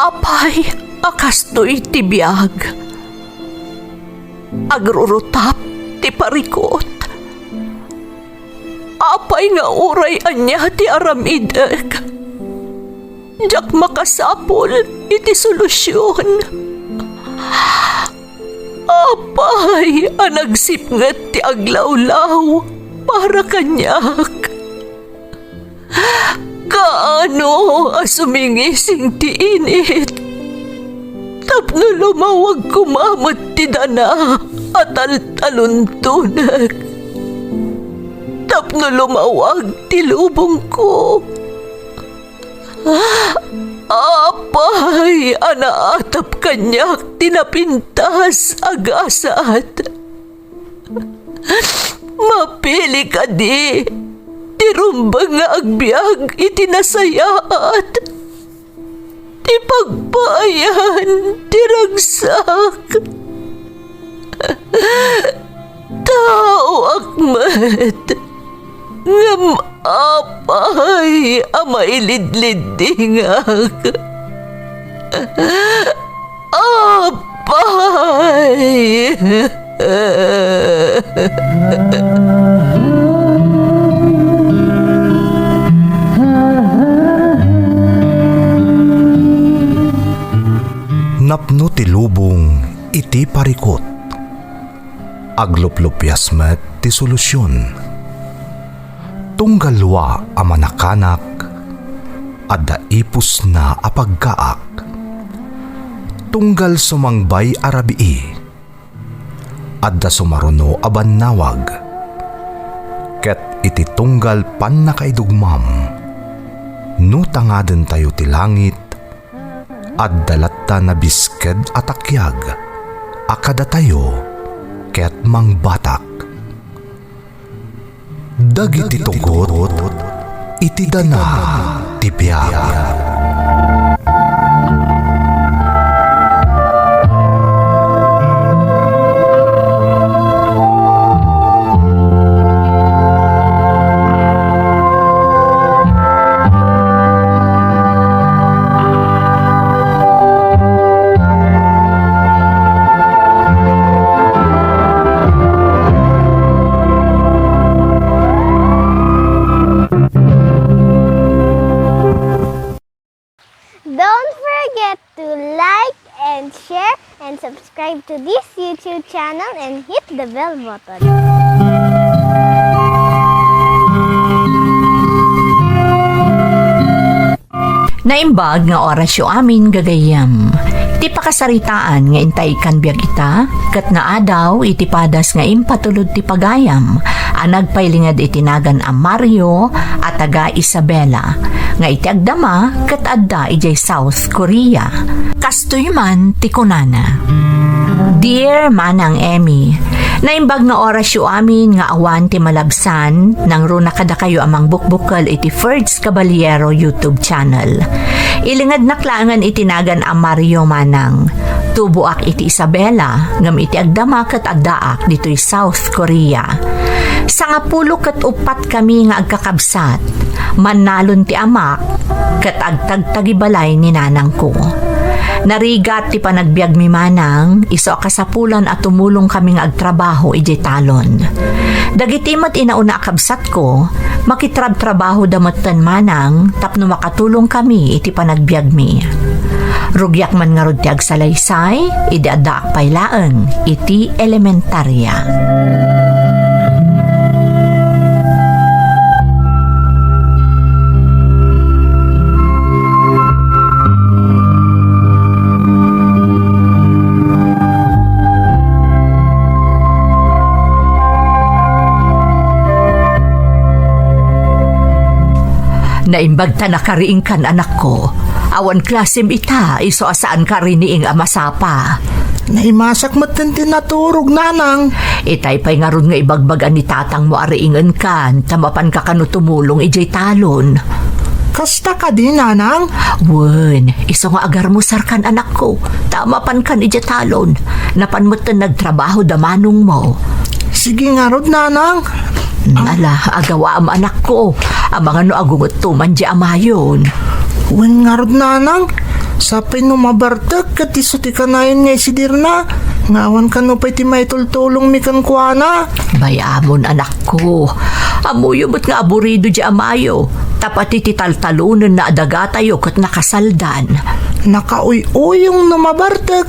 Apay, akastoy ti biyag. Agrurutap ti parikot. Apay nga uray anya ti aramidek. Jak makasapol iti solusyon. Apay, anagsipnget ti aglawlaw para kanyak. Kaano asumingising ti init? Tapno lumawag kumamot ti dana at taluntunak. Tapno lumawag ti lubong ko. Apay, anaatap kanyak tinapintas agasat. Mapili ka di. Tirumbang nga agbyag itinasayaat. Ti pagbayan, tiragsak. Tao akmat. Ngam apay, amailidlidingak. Apay. Napno ti lubong iti parikot. Agluplupyas met ti solusyon. Tunggalwa a manakanak adda ipus na apagkaak. Tunggal sumangbay arabii adda sumaruno a bannawag. Ket iti tunggal pan nakaidugmam no tangaden tayo ti langit at dalatta na bisked at akyag, akada tayo, ket mangbatak. Dagiti tugot, iti dana, tipyag. Don't forget to like and share and subscribe to this YouTube channel and hit the bell button. Naimbag nga orasyo amin gagayam. Iti pakasaritaan nga intay kan biag ita, kat naadaw iti padas nga impatulod ti pagayam, anagpailingad itinagan a Mario at taga Isabela, nga iti agdama kat adda ijay South Korea. Kastoy man ti kunana. Dear Manang Emmy, naimbag nga orasyo amin nga awan ti malabsan nang runa kada kayo amang bukbukal iti Ferds Caballero YouTube channel. Ilingad naklangan itinagan ang Mario Manang. Tubuak iti Isabela, ngam iti agdama kat addaak dito'y South Korea. Sa nga pulo kat upat kami nga agkakabsat, manalon ti amak, kat agtagtagibalay ni nanang ko. Narigat ti panagbiag mi manang, iso kasapulan at tumulong kaming agtrabaho iti talon. Dagiti mat inauna akabsat ko, makitrab-trabaho damatan manang, tapno makatulong kami iti panagbiag mi. Rugyak man nga rod ti agsalaysay, iti adda pailaan, iti elementarya. Naimbag ta nakariing kan anak ko. Awan klasim ita, iso asaan ka riniing amasapa. Naimasak matin tinaturog, nanang. Itay pa'y nga ron nga ibagbagan ni tatang mo ariingan kan, tamapan ka kano tumulong ijay talon. Kasta ka din, nanang? Wen, iso nga agar mo sarkan anak ko, tamapan kan ijay talon, napan mo nagtrabaho damanong mo. Sige nga rod, nanang. Ala, agawa am anak ko, ang mga no agungot tuman di amayon. Wen nga rod, nanang. Sa pinumabartag kat iso ti kanayon nga isidir na. Ngawan ka no pa iti may tultulong mi kan kuana. Bayamon anak ko. Amuyo ba't nga aburido di amayo? Tapat iti taltalunan na adaga tayo kat nakasaldan. Nakauy-uyong numabartag.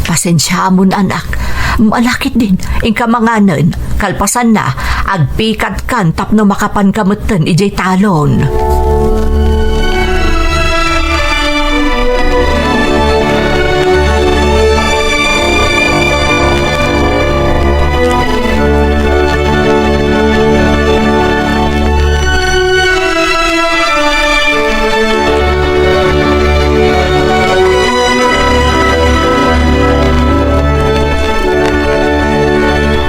Pasensya mo anak. Malakit din. Ingka manganan. Kalpasan na. Agpikat kan tapno makapan kamutan ijay talon.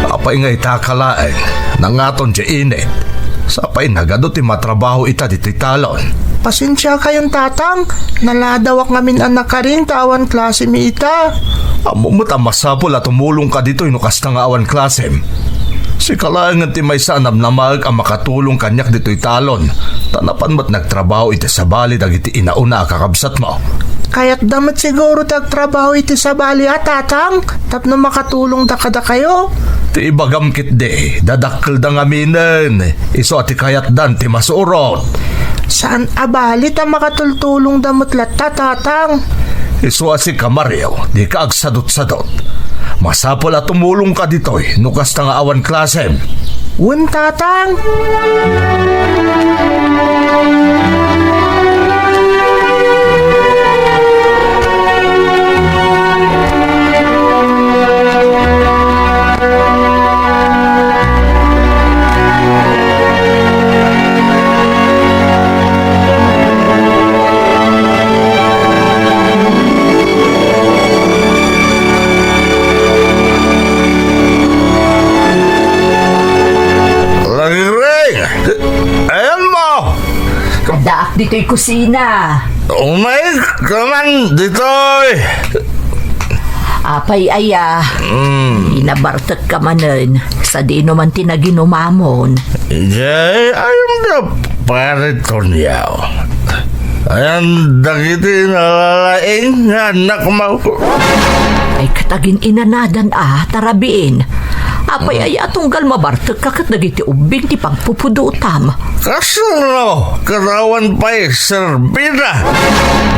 Apay nga itakalain, nangaton di init. Sapay nagado ti matrabaho ita di talon. Pasensya kayong tatang. Naladawak ngamin anak ka rin tawan klase mi ita. Amumot ang masapol at tumulong ka dito inukas na nga awan klasem. Si kalaangan ti may sanam na maag ang makatulong kanyak dito'y talon. Tanapan mo't nagtrabaho iti sa bali dagiti inauna kakabsat mo. Kaya't damat siguro tagtrabaho iti sa bali tatang. Tapno makatulong da kada kayo. Ti ibagam kit de, dadakkel da ngaminan. Iso ati kayat dan ti masurot. Saan abali ta makatultulong damot latta tatang? Iso si kamaryaw, di ka agsadot-sadot. Masapol at tumulong ka dito'y nukas na nga awan klasem. Wen tatang. Daak dito'y kusina. Umay kaman dito'y. Apay aya. Inabartak ka manen. Sa di naman tinaginumamon. Ijay, ayun na parito niyaw. Ayan, dagiti nalalaing anak mo. Ay katagin inanadan tarabiin. Apay ay atunggal mabartak kakat nagiti ubing ti pagpupudutam. Kasano, karawan pa'y serbida.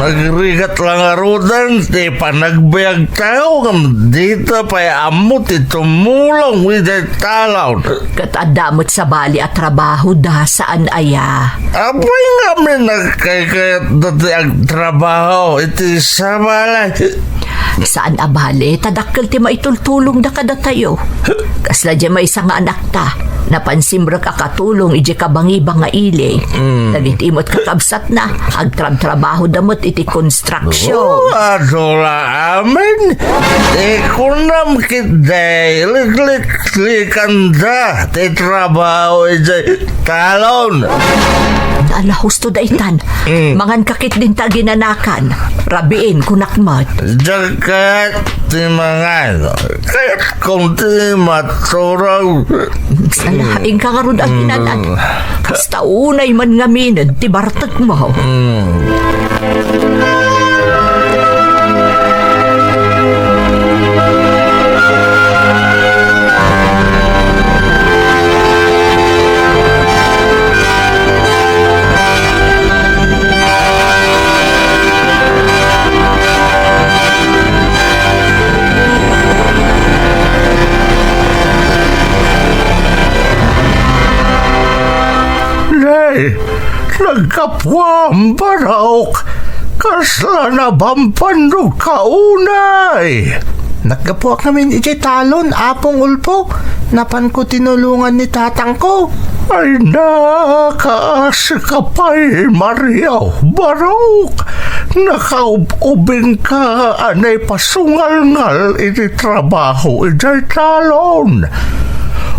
Nagrigat lang arudan, ti panagbayag tao, kam dito pa'y amot itumulong with the talaw. Katadamot sa bali at trabaho da saan aya. Apay nga may nagkayakayat dati ang trabaho, iti sa balay. Saan abali, tadakkel ti maitultulong da kada tayo. Kasla di may isang anak ta. Napansimra ka katulong iji kabangi-banga ili. Nagit-imot kakabsat na. Agtrab-trabaho damot iti construction. Adula amin. Ikunam kitday. Liklikan da. Ti trabaho iji talon. Ala husto da itan. Mangan kakit din ta ginanakan. Rabiin kunakmat. Jagat ti mga kahit kung ti maturaw. Salaing ka nga ron ang hinanan. Kasta unay man ngaminad ti bartag mo. Nagkapwa ang barok. Kasla na bampando kaunay. Naggapuak namin iti talon, apong ulpo. Napan ko tinulungan ni tatang ko. Ay nakaas ka pa'y Mariaw barok. Nakaubing ka anay pasungal-ngal iti trabaho iti talon.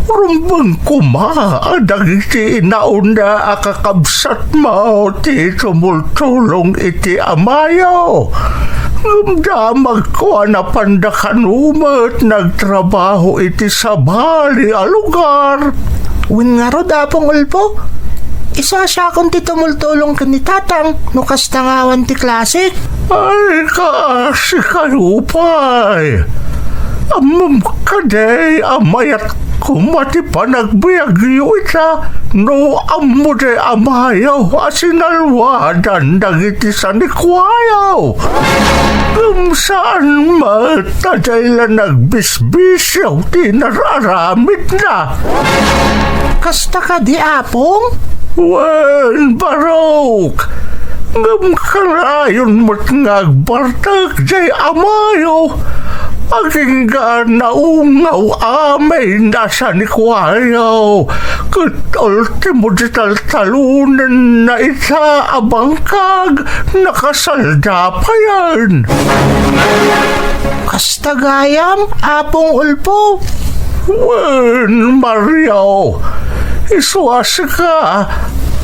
Rumbang kuma, dagiti nauna akakabsat mo ti tumultulong iti amayo. Damag ko na pandakan umat nagtrabaho iti sa bali a lugar. Win nga ro dapong ulpo. Isa siya kung ti tumultulong ka ni tatang no kastangawan ti klasik. Ay, kasi kayo pa'y. Amam ka day, amayat kumati pa nagbiagyo ita. No, amo day amayaw, asinalwadan dagiti sa ni kwayaw. Kung saan mataday lang nagbisbisyaw, tinararamid na. Kasta ka di apong? Wen, barok! Ngam karayon mo't ngagbartag jay amayo. Aging ga naungaw amay nasa ni kwayaw. Kat ultimo di taltalunan na isa abangkag nakasalda pa yan. Kasta gayam, apong ulpo. Wen, Mariaw! Iswas ka!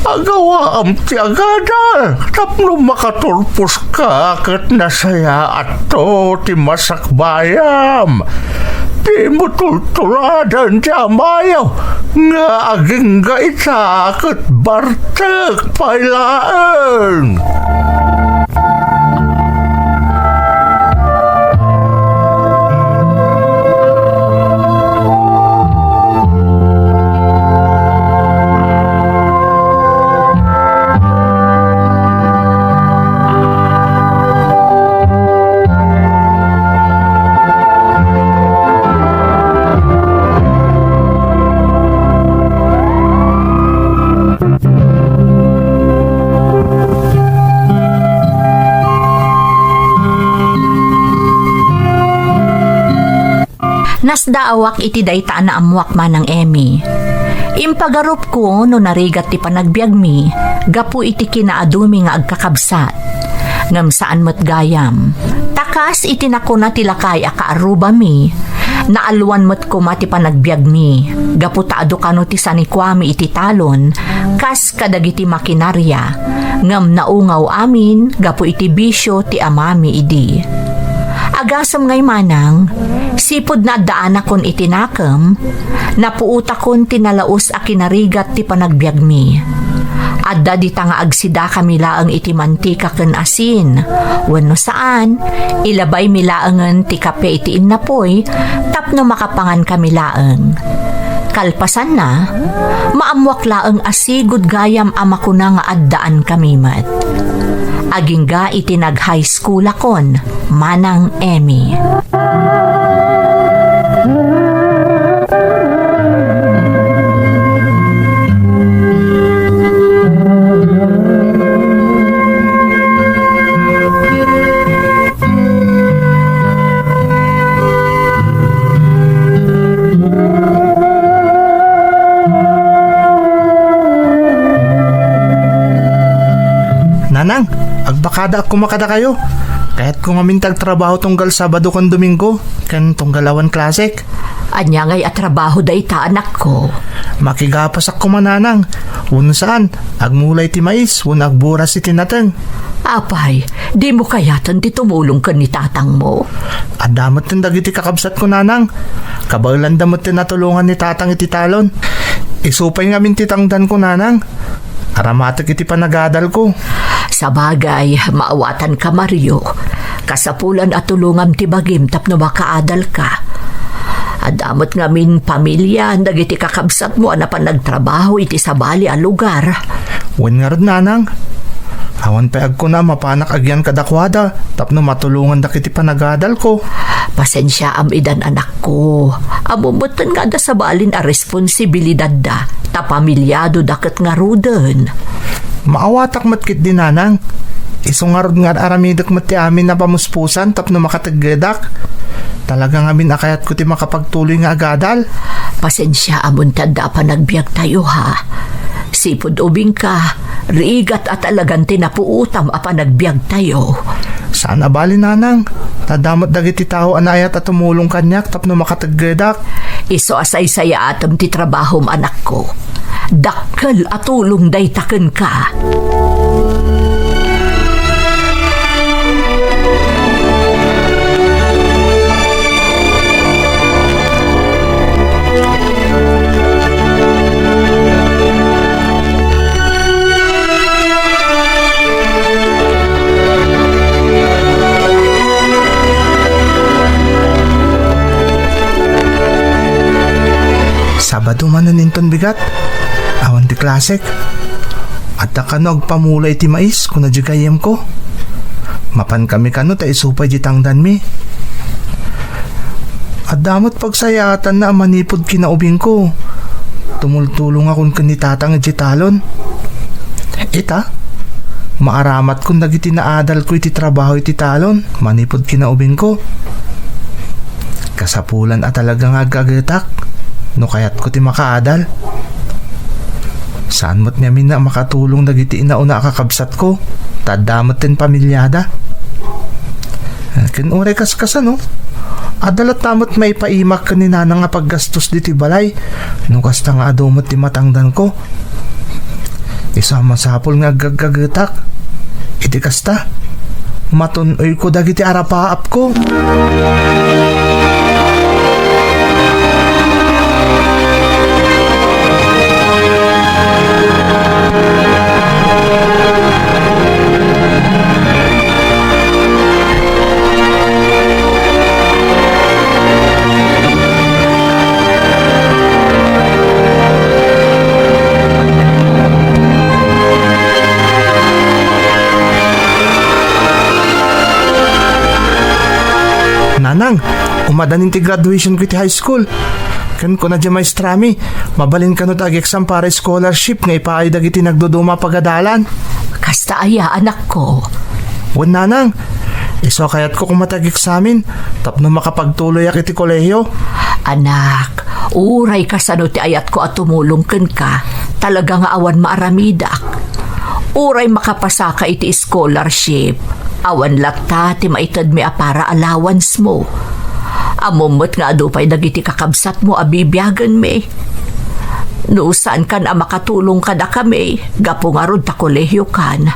Agawa ang tiagada! Tapno makaturpos ka kat nasaya ato ti masakbayam! Di mo tultuladan ti amayaw nga aging gaita kat bartek pailaan! Nasdaawak iti dayta na amwak man ng Emmy. Impagarup ko no narigat ti panagbiag mi, gapu iti kinaadumi nga agkakabsat. Ngam saan mo't gayam. Takas iti nakuna ti lakay akaaruba mi, naalwan mo't kuma ti panagbiag mi. Gapu taado kano ti sanikwami iti talon, kas kadagiti makinarya. Ngam naungaw amin, gapu iti bisyo ti amami idi. Agasam ngay manang, sipod na daan akon itinakam, napuuta kon tinalaos a kinarigat ti panagbiag mi. Adda di nga agsida kami laang iti mantika ken asin, wenno saan, ilabay mi laangen ti kape iti innapoy, tapno makapangan kami laeng. Kalpasan na, maamwak laeng asigud gayam ama ko na nga addaan kami mat. Agingga iti nag-high school akon, manang Emmy. Nanang, agbakada ako makada kayo. Kahit kung amintag trabaho tunggal Sabado kan Domingo, kan tunggalawan klasik. Anya ngay atrabaho da ita anak ko. Makigapas ako mananang. Uno saan, agmulay ti mais, uno agburas iti nateng. Apay, di mo kayatan ti tumulong ka ni tatang mo. Adamot tin dagiti kakabsat ko nanang. Kabaulan damot tin natulungan ni tatang iti talon. Isupay nga mintitangdan ko nanang. Aramatik iti panagadal ko. Sa bagay, maawatan ka Mario. Kasapulan at tulungam ti bagim tapno makaadal ka. Adamot nga min pamilya, dagiti kakabsat mo na pa nagtrabaho iti sabali a lugar. Wen nga rod nanang. Awan pa ko na mapanak agyan kadakwada tapno matulungan da kiti panagadal ko. Pasensya am idan anak ko. Amumutan nga da sabalin a responsibilidad da. Ta pamilyado daket nga ruden. Maawatak matkit din nanang. Isungarod nga aramidak mati amin na pamuspusan tapno makataggedak. Talagang amin akayat ko ti makapagtuloy nga agadal. Pasensya amon tanda pa nagbiag tayo ha. Sipod ubing ka, riigat at alagan tinapuutam apa nagbiag tayo. Saan abali nanang? Tadamot dagiti tao anayat at tumulong kanyak tapno makataggedak. Iso asay saya atam ti trabahom anak ko. Dakkel at tulong daytaken ka. ton bigat. Awan ti klasik. At nakanog pamulay ti mais kung nadjigayem ko. Mapan kami kano ta isupay di tangdan mi. At damot pagsayatan na manipod kinaubing ko. Tumultulong akong kanitatang di talon. Ita, maaramat kung nagiti naadal ko iti trabaho iti talon. Manipod kinaubing ko. Kasapulan at talagang agagatak. No kayat ko ti makaadal. Saan mo't niya na makatulong nagiti inauna kakabsat ko. Tadamot din pamilyada. Kinuray kaskasan no. Adalat tamot may paimak kanina nga paggastos diti balay. Nung kasta nga adumot ti matangdan ko. Isama sapol nga gagagatak. Iti kasta. Matunoy ko dagiti arapaap ko. Nanang, umadanin ti graduation ko ti high school. Kan ko na di maestrami, mabalin ka no tag-exam para scholarship nga ipaay dagiti nagduduma pagadalan. Kasta aya, anak ko. Wan nanang, iso kayat ko kung matag-examin, tapno makapagtuloy ak iti kolehiyo. Anak, uray ka sa no ti ayat ko at tumulong ka. Talaga nga awan maaramidak. Uray makapasa ka iti scholarship. Awan lakta ti maitad mi para allowance mo. Amumot nga adupay dagiti kakabsat mo abibiyagan mi. No saan kan a makatulong ka na kami, gapo nga rod ta kolehiyo kan.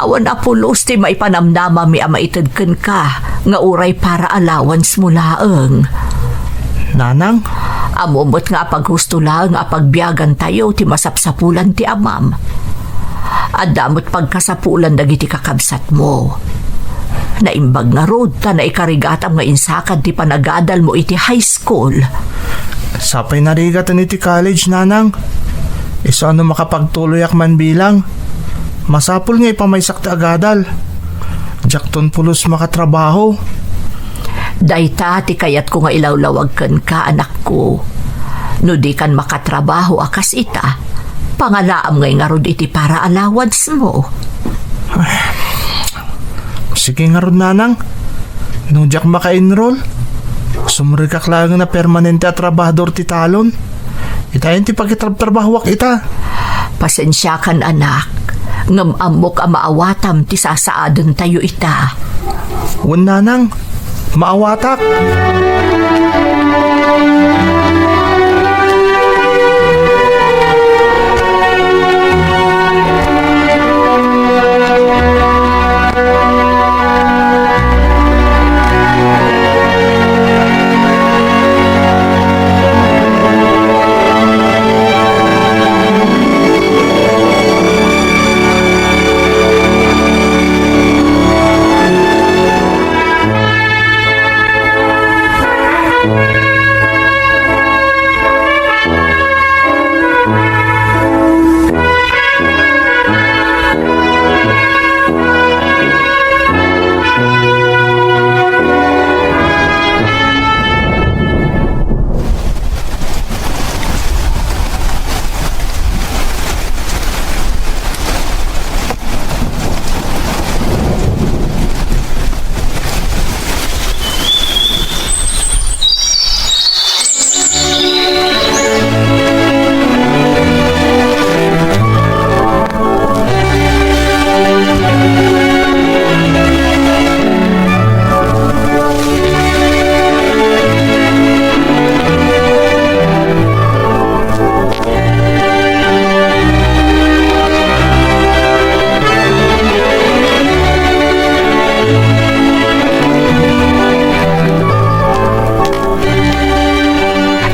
Awan apulos ti maipanamnama mi a maitad kan ka, nga uray para allowance mo laeng. Nanang, Amumot nga paghusto lang a pagbiyagan tayo ti masapsapulan ti amam. Adamot pagkasapulan dagiti kakabsat mo. Naimbag nga rod ta na ikarigatam nga insakad ti panagadal mo iti high school. sapay narigatan iti college nanang. Iso ano makapagtuloy ak man bilang. Masapul nga ipamaysak ti agadal. Jakton pulos makatrabaho. Dayta ti kayat ko nga ilawlawag ka anak ko. No di kan makatrabaho akas ita, pangalaam ngay nga rod iti para allowance mo. Sige nga ron nanang. No jak maka-enroll. Sumurikak lang na permanente at trabahador ti talon. Itayin ti pagkitrabahawak ita. Pasensya kan anak, ngam amok a maawatam ti sasaadon tayo ita. Wan nanang, maawatak.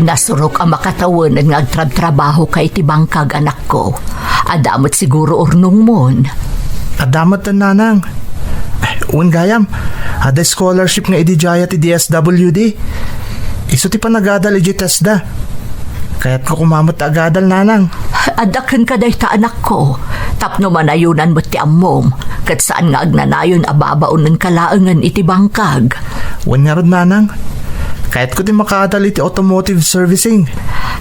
Nasurok ang makatawanan nga agtrab-trabaho kay ti bangkag anak ko. Adamot siguro urnong mon. Adamat na nanang. Un gayam, ada scholarship nga idijaya ti DSWD. Iso ti panagadal iji TESDA. Kaya't ko kumamot agadal nanang. Adakan ka day ta anak ko. Tapno manayunan mo ti ammom. Kat saan nga agnanayon ababaon ng kalaangan iti bangkag. Wan nga rod nanang. Kaya't ko di makadal iti automotive servicing.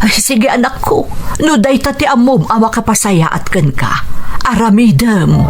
Ay, sige anak ko. No day ta ti ammom awa kapasaya at kan ka. Aramidem.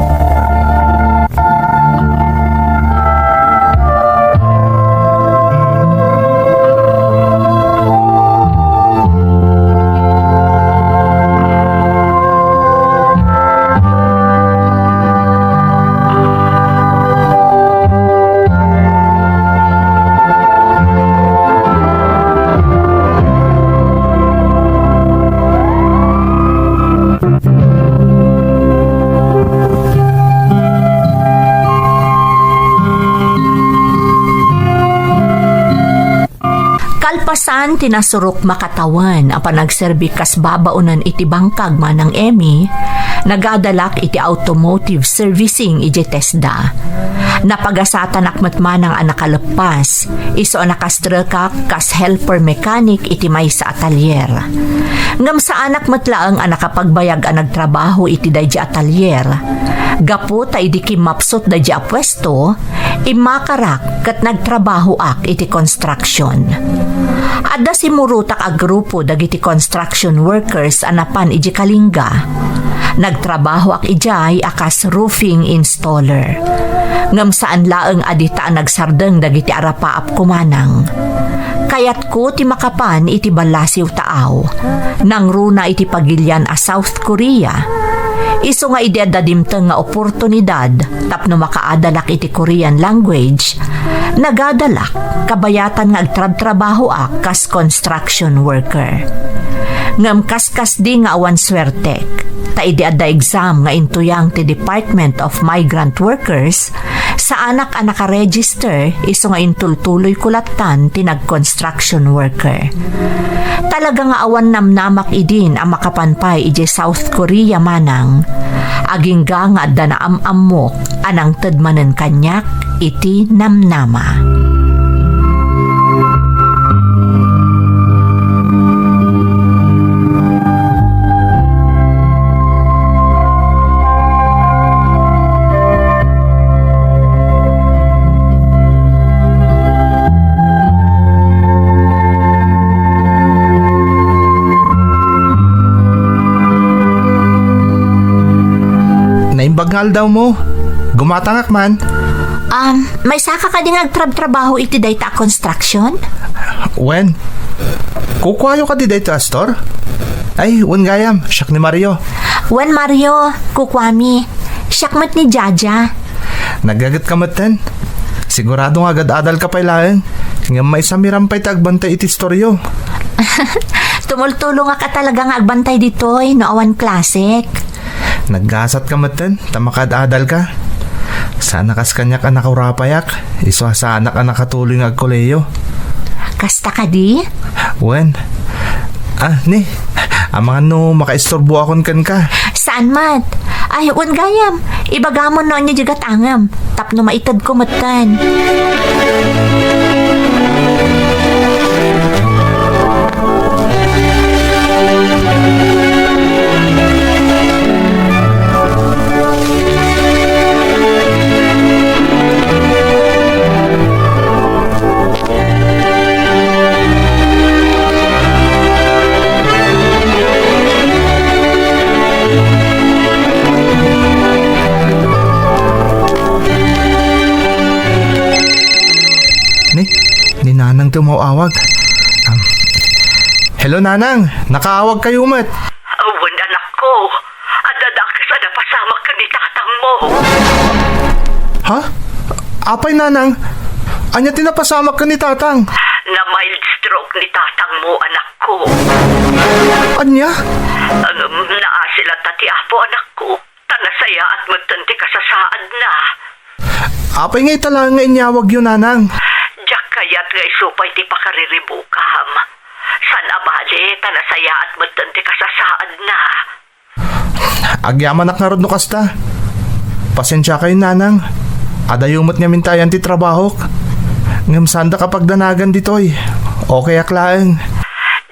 Kalpasan tinasurok makatawan ang panagserbi kas babaunan iti bangkag manang Emmy, nagadalak iti automotive servicing iti TESDA. Napagasatan akmat manang anakalepas, iso anakastrelkak kas helper mechanic iti may sa atelier. Ngam sa anak matlaang anakapagbayag ang nagtrabaho iti daydi atelier. Gapo ta idi kimapsot daydi a pwesto, imakarak kat nagtrabaho ak iti construction. Adda simurutak a grupo dagiti construction workers anapan iti Kalinga. Nagtrabaho ak ijay akas roofing installer. Ngam saan laeng adita nagsardeng dagiti arapaap kumanang. Kayat ko ti makapan iti balasiw taaw. Nang runa iti pagilyan a South Korea. Iso nga idadadimteng nga oportunidad tapno makaadalak iti Korean language, nagadalak kabayatan nga agtrabaho ak kas construction worker. Ngam kaskas di nga awan swertek, ta idi adda exam nga intuyang ti Department of Migrant Workers sa anak naka-register iso nga intultuloy kulatan ti nag-construction worker. Talaga nga awan namnamak idin ang makapanpay iti South Korea manang, aging nga adda na amamok anang tedmanen kanyak iti namnama. Bagngal daw mo. Gumatangak man. May saka ka din agtrabaho iti dayta construction? Wen? Kukwayo ka di dito, Astor? Ay, wen gayam. Siyak ni Mario. Wen Mario, kukwami. Siyakmat ni Jaja. Nagagat ka maten. Sigurado nga agad-adal ka pailaeng. Nga may samirampay tagbantay iti storyo. Tumultulo nga ka talaga nga agbantay ditoy, no awan klasik. Naggasat ka maten, tamakad-adal ka. Sana kas kanyak anak urapayak, iso sa anak katuloy ng agkoleyo. Kasta ka di? Wen? Ni, amangan no makaistorbo akon kan ka. Saan mat? Ay, wan gayam. Ibagamon no niya jagat angam. Tapno maitad ko matan. Ni Nanang tumawag. Hello Nanang, nakaawag kayo mat. Awan anak ko. Adadakas na pasamak ka ni tatang mo. Ha? Apay Nanang? Anya tinapasamak ka ni tatang? Na mild stroke ni tatang mo anak ko. Anya? Naasila tati apo anak ko. Tanasaya at magtanti ka sa saad na. Apay nga itala nga inyawag yun Nanang. Diyak kaya't nga isupay ti pakariribukam. San abali, tanasaya at magtanti ka sa saad na. Agyaman ak nga rod no kasta. Pasensya kayo Nanang. Adayumot nga mintayan ti trabaho. Ngam sanda kapag danagan ditoy. Okay aklaeng.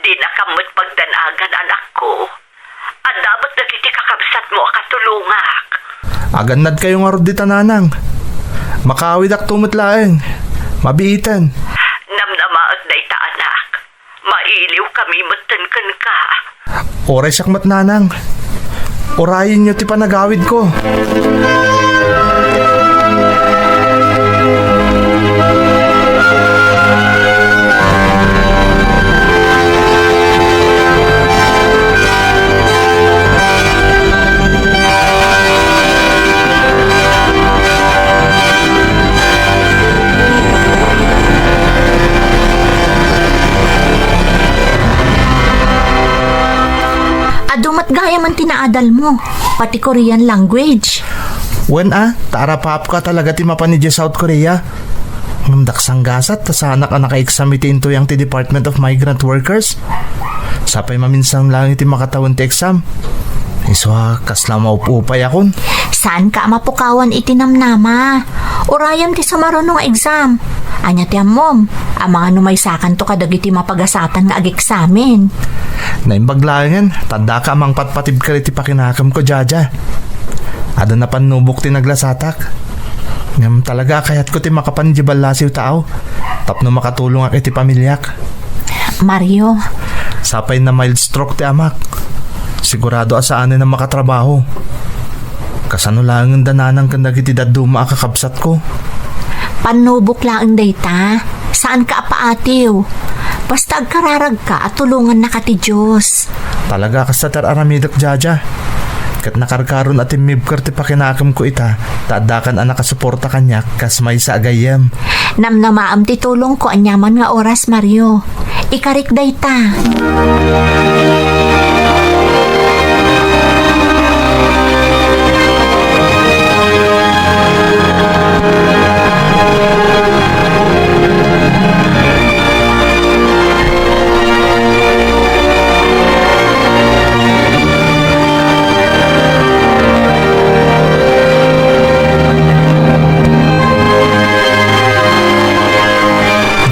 Di na kamot pagdanagan mo akatulungak. Agannad kayo nga rod dita nanang. Makawidak tumot laeng. Mabiitan. Namnamaot na ita anak. Mailiw kami matankan ka. Oray sakmat nanang. Orayin nyo ti panagawid ko. Adumat gaya man tinaadal mo, pati Korean language. Wen tarapap ka talaga ti mapanidya South Korea. Ngamdaksang gasat ta sa anak naka-exam iti into yang ti Department of Migrant Workers. Sapay maminsang lang iti makatawon ti exam. Iswa kasla maupupay akon. Saan ka mapukawan itinamnama? Urayam ti sumarunong exam. Anya ti amom, ang mga numaysakan to kadagiti mapagasatan nga ag-examen. Naimbaglangan, tanda ka amang patpatib ka iti pakinakam ko, Jaja. Ada na panubok ti naglasatak. Ngam talaga kayat ko ti makapanjibal lasiw tao. Tapno makatulong ak iti pamilyak. Mario, Sapay na mild stroke ti amak. Sigurado asaanin na makatrabaho. Kasano lang ang dananang kandag iti daduma akakabsat ko. panubok lang dayta. Saan ka apaatiw? Basta agkararag ka at tulungan na ka ti Diyos. Talaga ka sa tararamidak, Jaja. Kat nakarkaron at imibkar ti pakinakam ko ita, taadakan ang nakasuporta kanya kas may sa agayem. Namnamaam ti tulong ko anyaman nga oras, Mario. Ikarik dayta.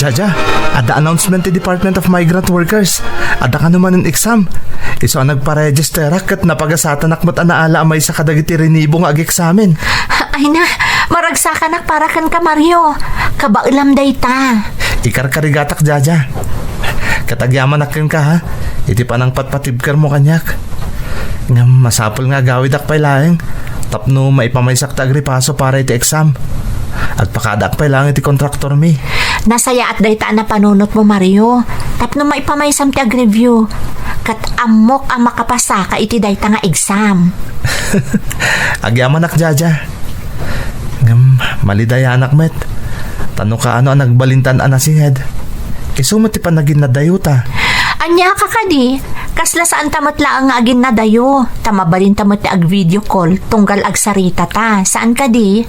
Jaja, ada announcement ti Department of Migrant Workers. Ada ka naman ng exam. Iso ang nagpa-register kat napagasatan akmat anaala amay sa kadagiti rinibong ag-examen. Ay na, maragsakan para kan ka, Mario. Kabailam dayta. Ikarkarigatak, Jaja. Katagyaman akin ka, ha? Iti panang patpatibkar mo kanyak. Nga masapol nga gawid ak pailaeng. Tapno maipamaysak ta agripaso para iti exam. At pakadak pailang iti kontraktor mi. Nasaya at dayta na panunot mo, Mario. Tapno maipamaysam ti ag-review. Kat amok ang makapasa ka iti dayta nga exam. Agyaman ak, Jaja. Malidaya anak met. Tano ka ano ang nagbalintan anasinged. Isumat ti panagin na dayuta. Anya ka kadi, kasla saan tamat laang nga agin na dayo. Tamabalin tamat ti ag-video call, tunggal agsarita ta. Saan kadi?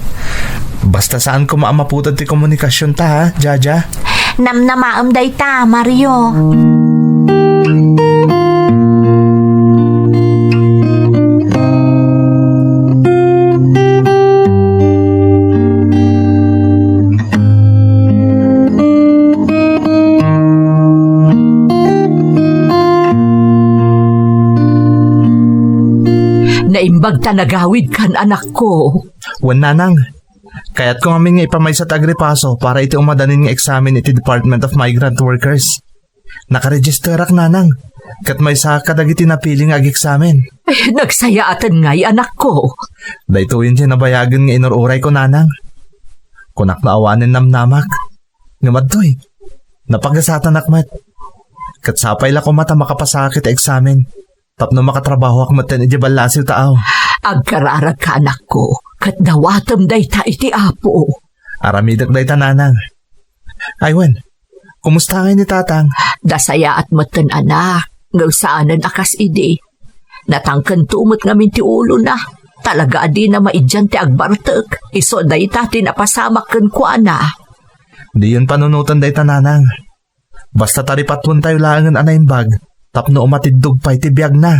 Basta saan ko maamaputad ti komunikasyon ta, ha, Jaja? Namnamaam dayta, Mario. Naimbag ta nagawid kan anak ko. Wan nanang. Kaya't ko amin nga ipamay sa tagripaso para iti umadanin nga examen iti Department of Migrant Workers. Nakaregister ak nanang. Kat may sa kadagiti napiling ag-examen. Nagsayaatan nga'y anak ko. Daytoyin siya nabayagan nga inururay ko nanang. Kunak na awanin namnamak. Ngamad to'y. Napagasatan akmat. Kat sapay la ko mata makapasakit examen. Tapno makatrabaho akmat ten iti balasiw taaw. Agkararag ka anak ko. Kat dawatam dayta iti apo. Aramidak dayta nanang. Aywan, kumusta nga ni tatang? Dasaya at matan anak. Ngaw saanan akas ide. Natangkan tumot ngamin ti ulo na. Talaga adi na maidyan ti agbartek. Iso dayta tinapasamak kan ko ana. Di yun panunutan dayta nanang. Basta taripatun tayo langan anay bag. Tapno umatidog pa iti biyag na.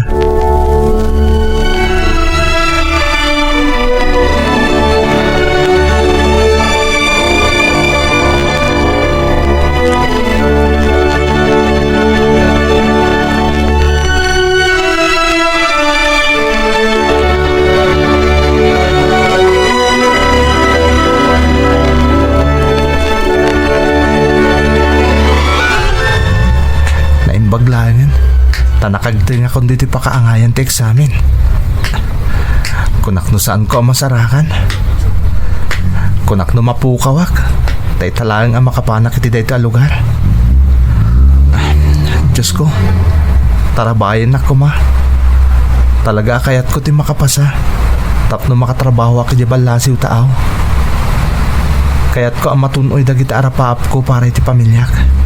Tanakagting ako dito pa kaangayan ti eksamen. Kunak no saan ko ang masarakan. Kunak no mapukawak. Tay talagang ang makapanak iti dito ang lugar. Diyos ko, tarabayan na ko ma. Talaga kayat ko ti makapasa. Tapno makatrabaho ako di balasiw taaw. Kayat ko ang matunoy dagiti arapaap ko para iti pamilyak.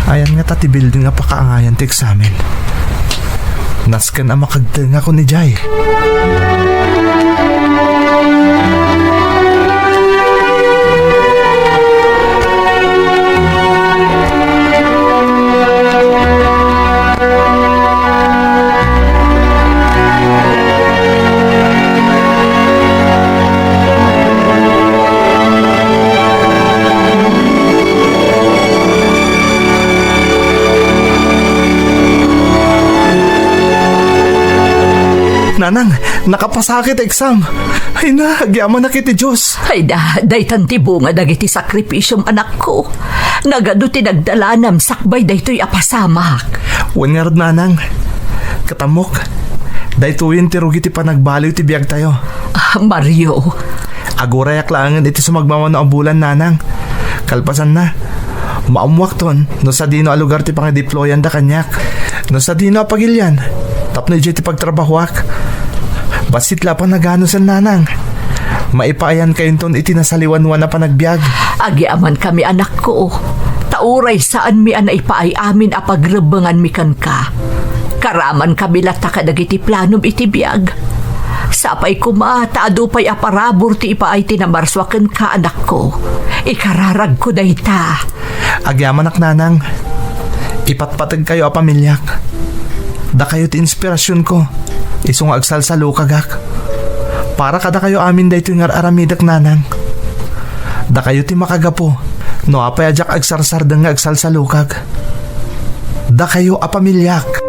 Ayan nga tati building nga pakaangayan ti eksamen. Nasken ang makagteng ako ni Jai. Nanang, nakapasakit exam. Ay na, agyaman na kiti Diyos. Ay daytan ti bunga dagiti sakripisyong anak ko. Nagado ti nagdalanam sakbay daytoy apasamak. Wengar nanang, katamok. Daytoyin ti rugi ti panagbaliw ti biyag tayo. Mario, Agurayak langan iti sumagmaman na ambulan nanang. Kalpasan na. Maumwak ton, no sa dino a lugar ti pang-deployan da kanyak. No sa dino a pagilyan. Tapno iti pagtrabahuak. Basit la pa nagano sa nanang. Maipayan kayon ton iti nasaliwanwan na panagbiag. agyaman kami anak ko. Tauray saan mi anay paay amin a pagrebengan mi kan ka. Karaman kami lata kadagiti planom iti biag. Sapay kumata adu pay aparabor ti ipaay tinamarswaken ka anak ko. Ikararag ko dayta. Agyaman ak nanang. Ipatpatag kayo a pamilyak. Da kayo ti inspirasyon ko. Isong agsalsalo kagak. Para kada kayo amin dayto nga aramidak nanang. Da kayo ti makagapo. No apay ajak agsarsardang nga agsalsalukag. Da kayo a pamilyak.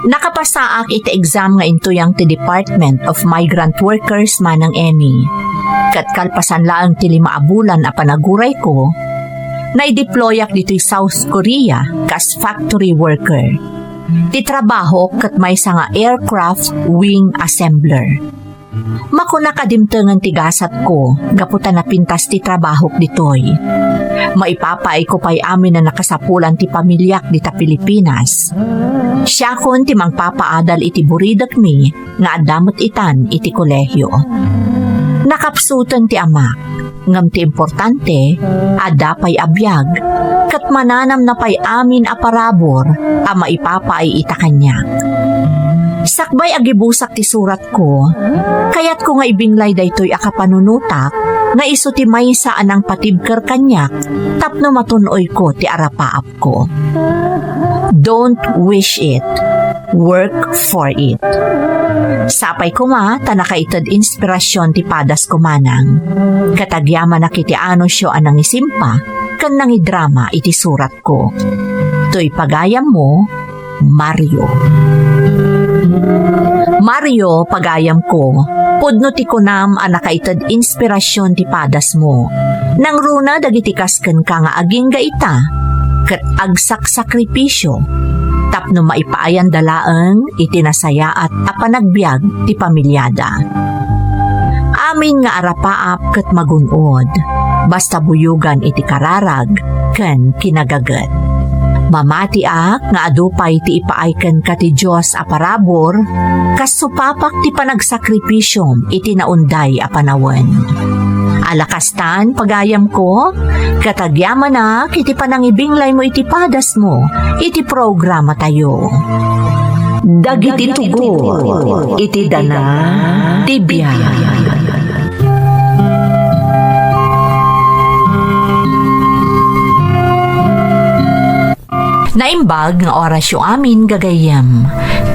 Nakapasaak iti exam nga intuyang ti Department of Migrant Workers manang eni. Kat kalpasan laang ti 5 abulan a panaguray ko, naideployak dito'y South Korea kas factory worker. Ti trabaho kat may nga aircraft wing assembler. Makuna kadimtengan ti gasat ko, gaputan na pintas ti trabaho ditoy. Maipapaay ko pa'y amin na nakasapulan ti pamilyak di ta Pilipinas. Siya kon ti mangpapaadal iti buridak mi nga adamot itan iti kolehyo. Nakapsutan ti ama, ngam ti importante, ada pa'y abiyag, kat mananam na pa'y amin a parabor a maipapaay ita kanyak. Sakbay agibusak ti surat ko, kayat ko nga ibinglay daytoy akapanunutak nga iso ti maysa anang patibker kanyak tapno matunoy ko ti arapaap ko. Don't wish it, work for it. Sapay ko ma, tanakaitad inspirasyon ti padas ko manang. Katagyaman na kiti ano siyo anang isimpa, kan nangi drama iti surat ko. To'y pagayam mo, Mario. Mario, pagayam ko, pudno ti kunam a nakaitad inspirasyon ti padas mo. Nang runa dagiti kasken ka nga aging gaita, ket agsak sakripisyo, tapno maipaayan dalaeng itinasaya at apanagbiag ti pamilyada. Amin nga arapaap ket magunod, basta buyugan iti kararag ken kinagaget. Mamati nga adupay ti ipaaykan ka ti Diyos a parabor, kas supapak ti panagsakripisyom iti naunday a panawen. Alakastan pagayam ko, katagyaman na iti panangibinglay mo iti padas mo, iti programa tayo. Dagiti tugo, iti dana, tibiyay. Naimbag nga orasyo amin gagayam.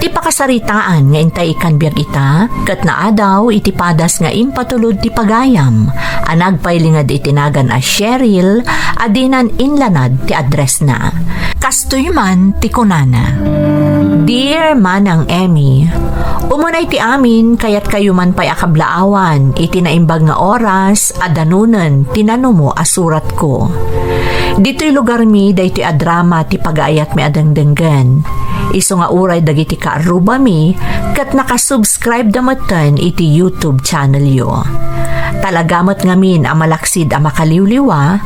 Ti pakasaritaan nga intay ikan biyag ita, kat na adaw iti padas nga impatulod ti pagayam. Anagpailingad itinagan a Cheryl, adinan inlanad ti address na. Kastoy man ti kunana. Dear Manang Emmy, umunay ti amin kayat kayo man pa'y akablaawan, iti naimbag nga oras, adanunan, tinano mo asurat ko. Dito'y lugar mi, dayto'y adrama ti pagayat mi adangdanggan. Iso nga uray dagiti kaaruba mi, kat nakasubscribe damatan iti YouTube channel yo. Talagamot ngamin a malaksid a makaliwliwa,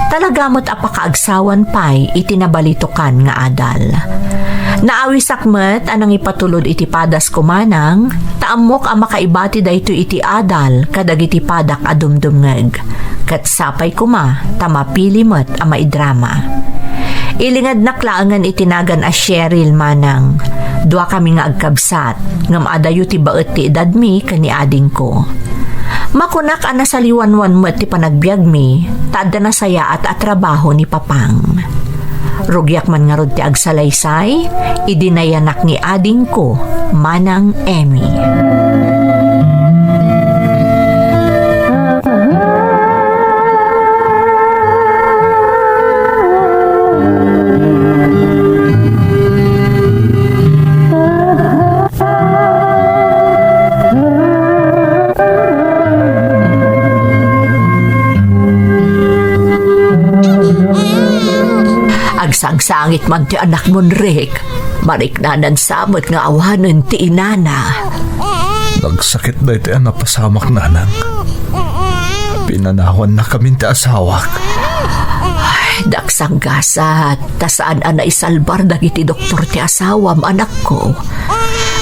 talagamot a pakaagsawan pay iti nabalitukan nga adal. Naawisakmet anang ipatulod iti padas kumanang, taamok a makaibati dayto iti adal kadagiti padak adumdumngeg. Kat sapay kuma, tamapilimot a maidrama. Ilingad naklaangan itinagan a Cheryl manang, dua kami nga agkabsat, ngam adayo ti baet ti edad mi kani ading ko. Makunak a nasaliwanwan mo ti panagbiag mi, taadda na saya at atrabaho ni Papang. Rugyak man nga rod ti agsalaysay, idinayanak ni ading ko, Manang Emmy. Agsangsangit man ti anak mon Rick, mariknanan samot nga awanan ti inana. Nagsakit na iti napasamak nanang. Pinanawan na kami ti asawak. Ay, daksang gasat, tasaan ana isalbar dagiti doktor ti asawam anak ko.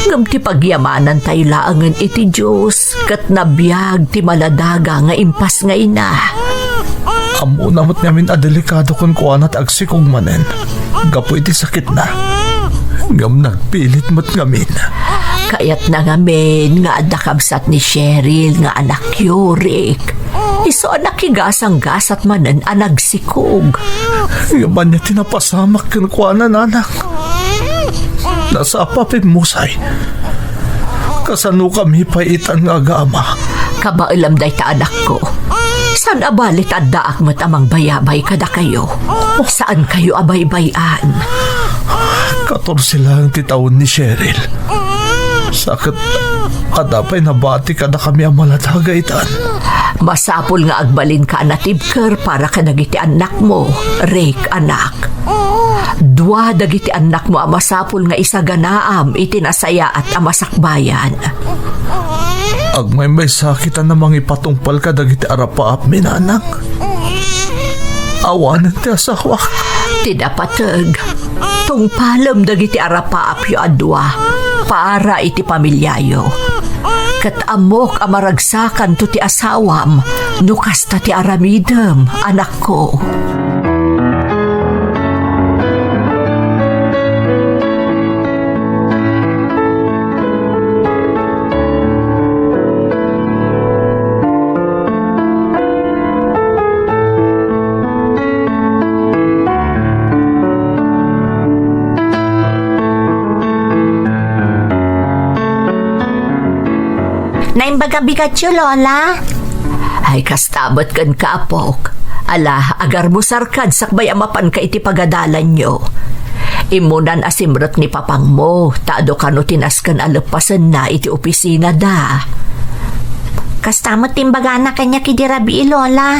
Ngam ti pagyamanan tayo laangan iti Diyos, kat nabiyag ti maladaga nga impas nga ina. Amo namot namin adelikado kon kuan at agsikong manen. Gapo iti sakit na. Ngam nagpilit mat ngamin. Kayat na ngamin nga adakabsat ni Cheryl nga anak Rick. Iso anak higasang gasat manen anagsikog. Yaman niya tinapasamak kin kuanan anak. Nasa apapin musay. Kasano kami paitan nga agama. Kabailam day ta anak ko. Saan abalit at daak mo't amang bayabay kada kayo? Saan kayo abay-bayan? 14 lang ti taon ni Cheryl. Sakit kadapay nabati kada kami ang malatagaitan. Masapol nga agbalin ka natibker para ka nagiti anak mo, Rick anak. Dua dagiti anak mo ang masapol nga isaganaam itinasaya at amasakbayan. Agmay may sakitan na mga ipatungpal ka dagiti arapaap minanak. Awanan ti asawak. Tidapatag, tungpalam dagiti arapaap yu adwa para iti pamilyayo. Kat amok amaragsakan to ti asawam, nukas ta ti aramidem, anak ko. Naimbaga-bigat yu, Lola. Ay kastabot kan kaapok. Ala, agar mo sarkad sakbay amapan ka iti pagadalan nyo. Imunan asimrot ni papang mo, taado ka no tinaskan alapasan na iti opisina da. Kastamot timbaga na kanya kidirabi, Lola.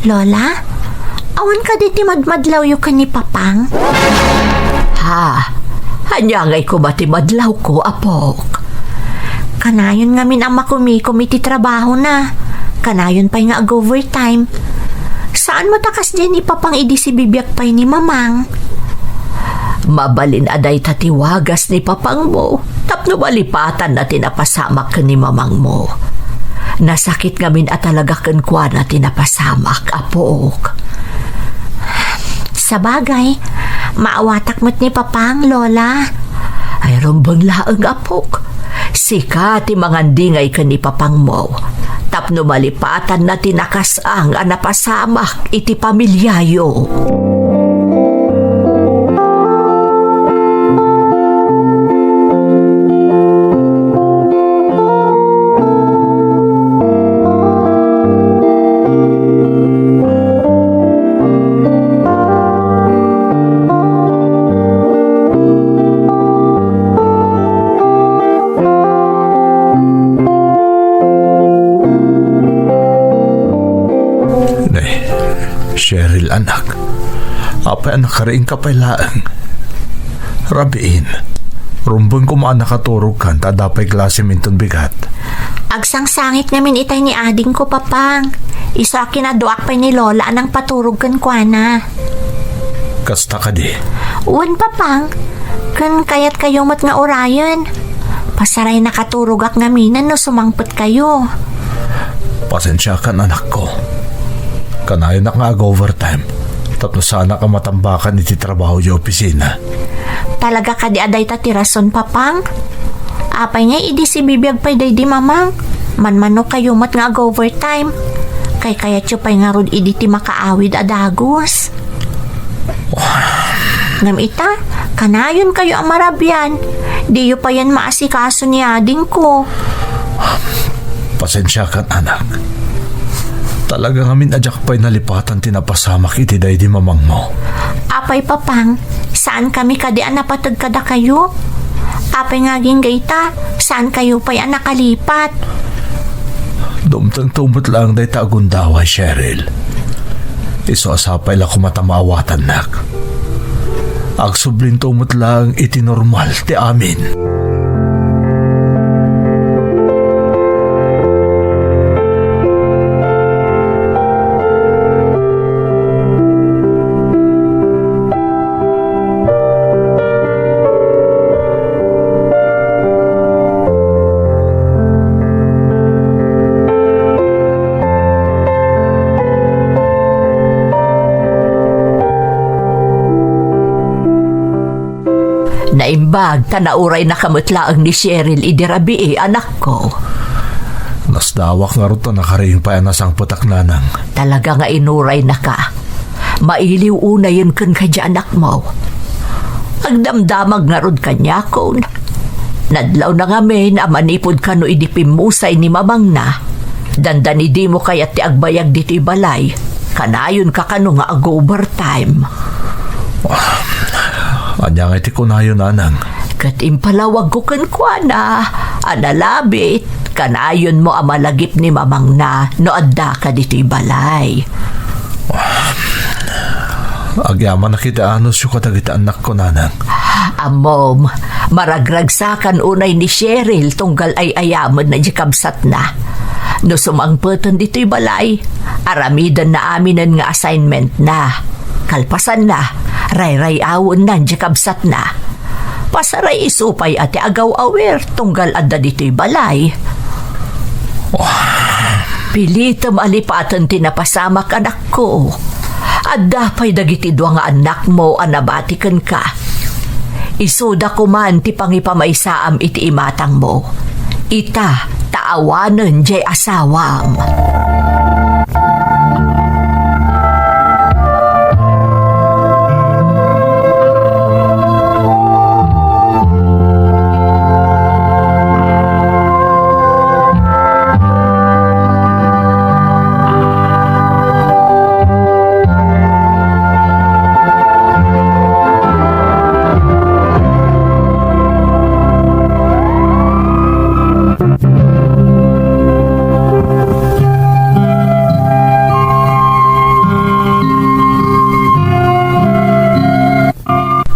Lola? Awan ka diti madmadlaw yu ka ni Papang? Ha? Hanyangay ko ba ti madlaw ko, apok? Kanayon nga min ang makumikom iti trabaho na. Kanayon pa'y nga ag-overtime. Saan mo takas dyan ipapang idi si bibiyag pay ni mamang? Mabalin aday tatiwagas ni papang mo, tapno balipatan na tinapasamak ka ni mamang mo. Nasakit ngamin at talaga kankwa na tinapasamak, apok. Sa bagay, maawatak mo't ni papang, lola. Ay rumbang laang, apok. Sika ti mangandingay ka ni papang mo. Tapno malipatan na tinakasang anapasamak iti pamilyayo. Cheryl, anak. Apay anak ka rin kapailaan. Rabiin. Rumbong kumaan nakaturog kan, tadapay klase minton bigat. Agsang sangit namin itay ni ading ko, papang. Isa kinaduak pa ni lola anang paturog kan kwa na. Kasta ka di. Uwan, papang. Kan kayat kayo mat nga orayan. Pasaray nakaturog ak ngaminan no sumangpet kayo. Pasensya ka anak ko. Kanayon na nga overtime. Tapno sana ka matambakan iti trabaho yung opisina. Talaga ka di aday tatirason, papang? Apay nga idi si bibiyag pay day di mamang. Manmano kayo mat nga overtime. Kaya pay nga rod idi ti makaawid adagos. Ngam ita, kanayon kayo ang marabyan. Di yu pa yan maasikaso ni ading ko. Pasensya ka anak. Talaga ngamin adyak pa'y nalipatan tinapasamak iti day di mamang mo. Apay, papang, saan kami kadian napatag kada kayo? Apay nga gayta, saan kayo pa'y nakalipat? Dumtang tumot lang day tagundawa, Cheryl. Iso asapay la kumatamawatan nak. Agsublin tumot lang iti normal ti amin. Naimbag, tanauray na kamutlaang ni Cheryl idirabi anak ko. Nasdawak nga rin nakariing pa nasang putak nanang. Talaga nga inuray na ka. Mailiw una yun kun ka dyan, anak mo. Agdamdamag nga rin kanya kon. Nadlaw na nga men, amanipod ka no idipimusay ni mamang na. Dandan idi mo kaya ti agbayag dito ibalay. Kanayon ka kano nga ag-overtime. Anya nga iti kunayo nanang. Kat impalawag ko kankwa na. Analabit, kanayon mo amalagip ni mamang na no adda ka dito ibalay. Agyaman na kita anos yung katagita anak ko nanang. Amom, maragragsakan unay ni Cheryl tunggal ay ayaman na di kabsat na. No sumangpetan dito'y balay, aramidan na aminan nga assignment na. Kalpasan na, ray-ray-awon na di kabsat na. Pasaray isupay ati agaw awer tunggal adda dito'y balay. Pilitam alipatan tinapasamak anak ko. Adda pa'y dagiti dua nga anak mo anabatikan ka. Isuda ko man ti pangipamaysaam iti imatang mo. Ita, taawanan jay asawam.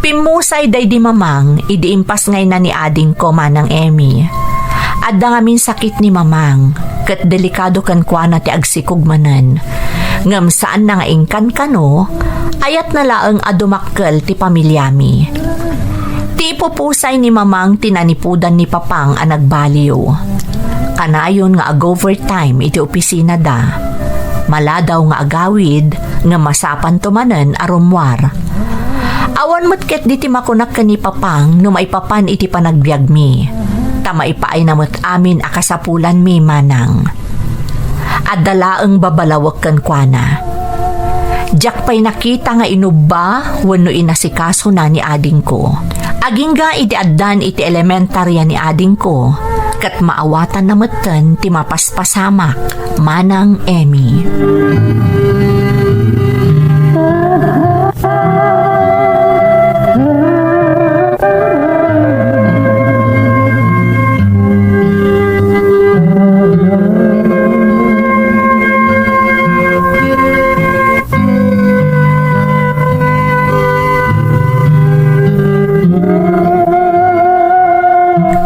Pimusay day di mamang, idiimpas ngay na ni ading ko manang Emmy. Adda ngamin sakit ni mamang, kat delikado kan kwa na ti agsikog manan. Ngam saan na nga ingkan kano, ayat na laang adumakkel ti pamilyami. Ti ipupusay ni mamang tinanipudan ni papang ang nagbaliw. Kanayon nga ag-overtime iti opisina da. Maladaw nga agawid nga masapan tumanen arumwar. Awan matket di ti makunak ka ni papang no maipapan iti panagbiag mi. Tamaipaay namot amin akasapulan mi manang. Adalaang babalawag kan kuana. Diyak pa'y nakita nga inubba wano inasikaso na ni ading ko. Aging ga iti addan iti elementarya ni ading ko kat maawatan na matan ti mapaspasamak manang Emmy.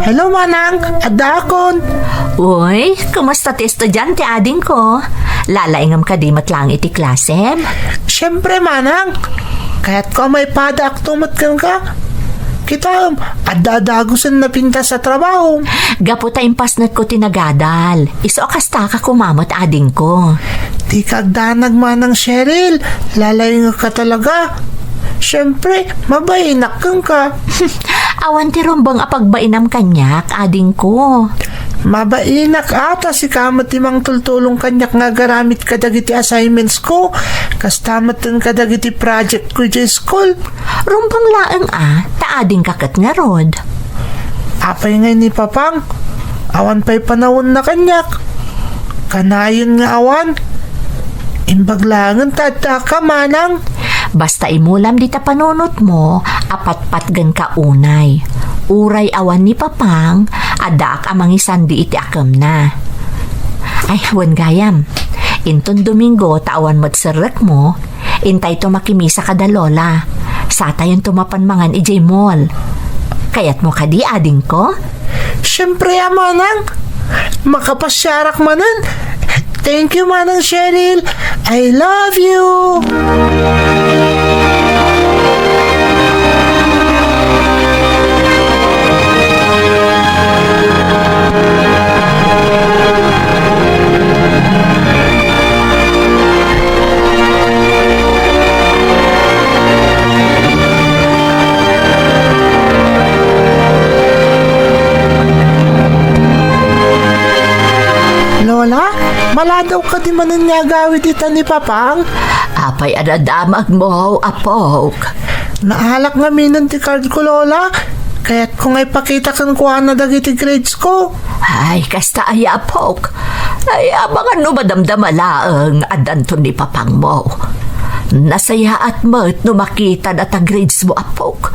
Hello, manang. Adakon. Uy, kumusta ti estudyante ading ko? Lalaingam ka di matlang iti klase? Siyempre, manang. Kaya't ko may padak tumatkan ka. Kita, adadagusan na pinta sa trabaho. Gaputa impasnat ko tinagadal. Iso kasta ka kumamot ading ko. Di kagdanag manang Cheryl. Lalaing ka talaga. Siyempre, mabayinak kang ka. Awan ti rombang apagbainam kanyak ading ko. Mabainak ata si kamat timang tultulong kanyak nga garamit kadagiti assignments ko. Kastamatan kadagiti project ko di school. Rumbang laeng taading kakat nga rod. Apay ngay ni papang. Awan pa'y panahon na kanyak. Kanayon nga awan. Imbaglangan tata ka manang. Basta imulam dita panunot mo, apat-patgan ka unay. Uray awan ni papang, adaak amang isandi iti akam na. Ay, wan gayam. Inton Domingo, tawan mo't sirek mo, intay to makimisa kada lola. Satayon tumapan ijay mall. Kayat mo kadi ading ko? Siyempre manang. Makapasyarak manan. Thank you manang Cheryl. I love you. Lola, maladaw ka di manan nga gawid ita ni papang. Apay adadamag mo, apok. Naalak nga minan ti card ko, Lola. Kaya't kung ay pakita kan kuha na dagiti grades ko. Ay, kasta ay apok. Ay, abangan no madamdamalaang adanto ni papang mo. Nasaya at mo't no makita na ta grades mo, apok.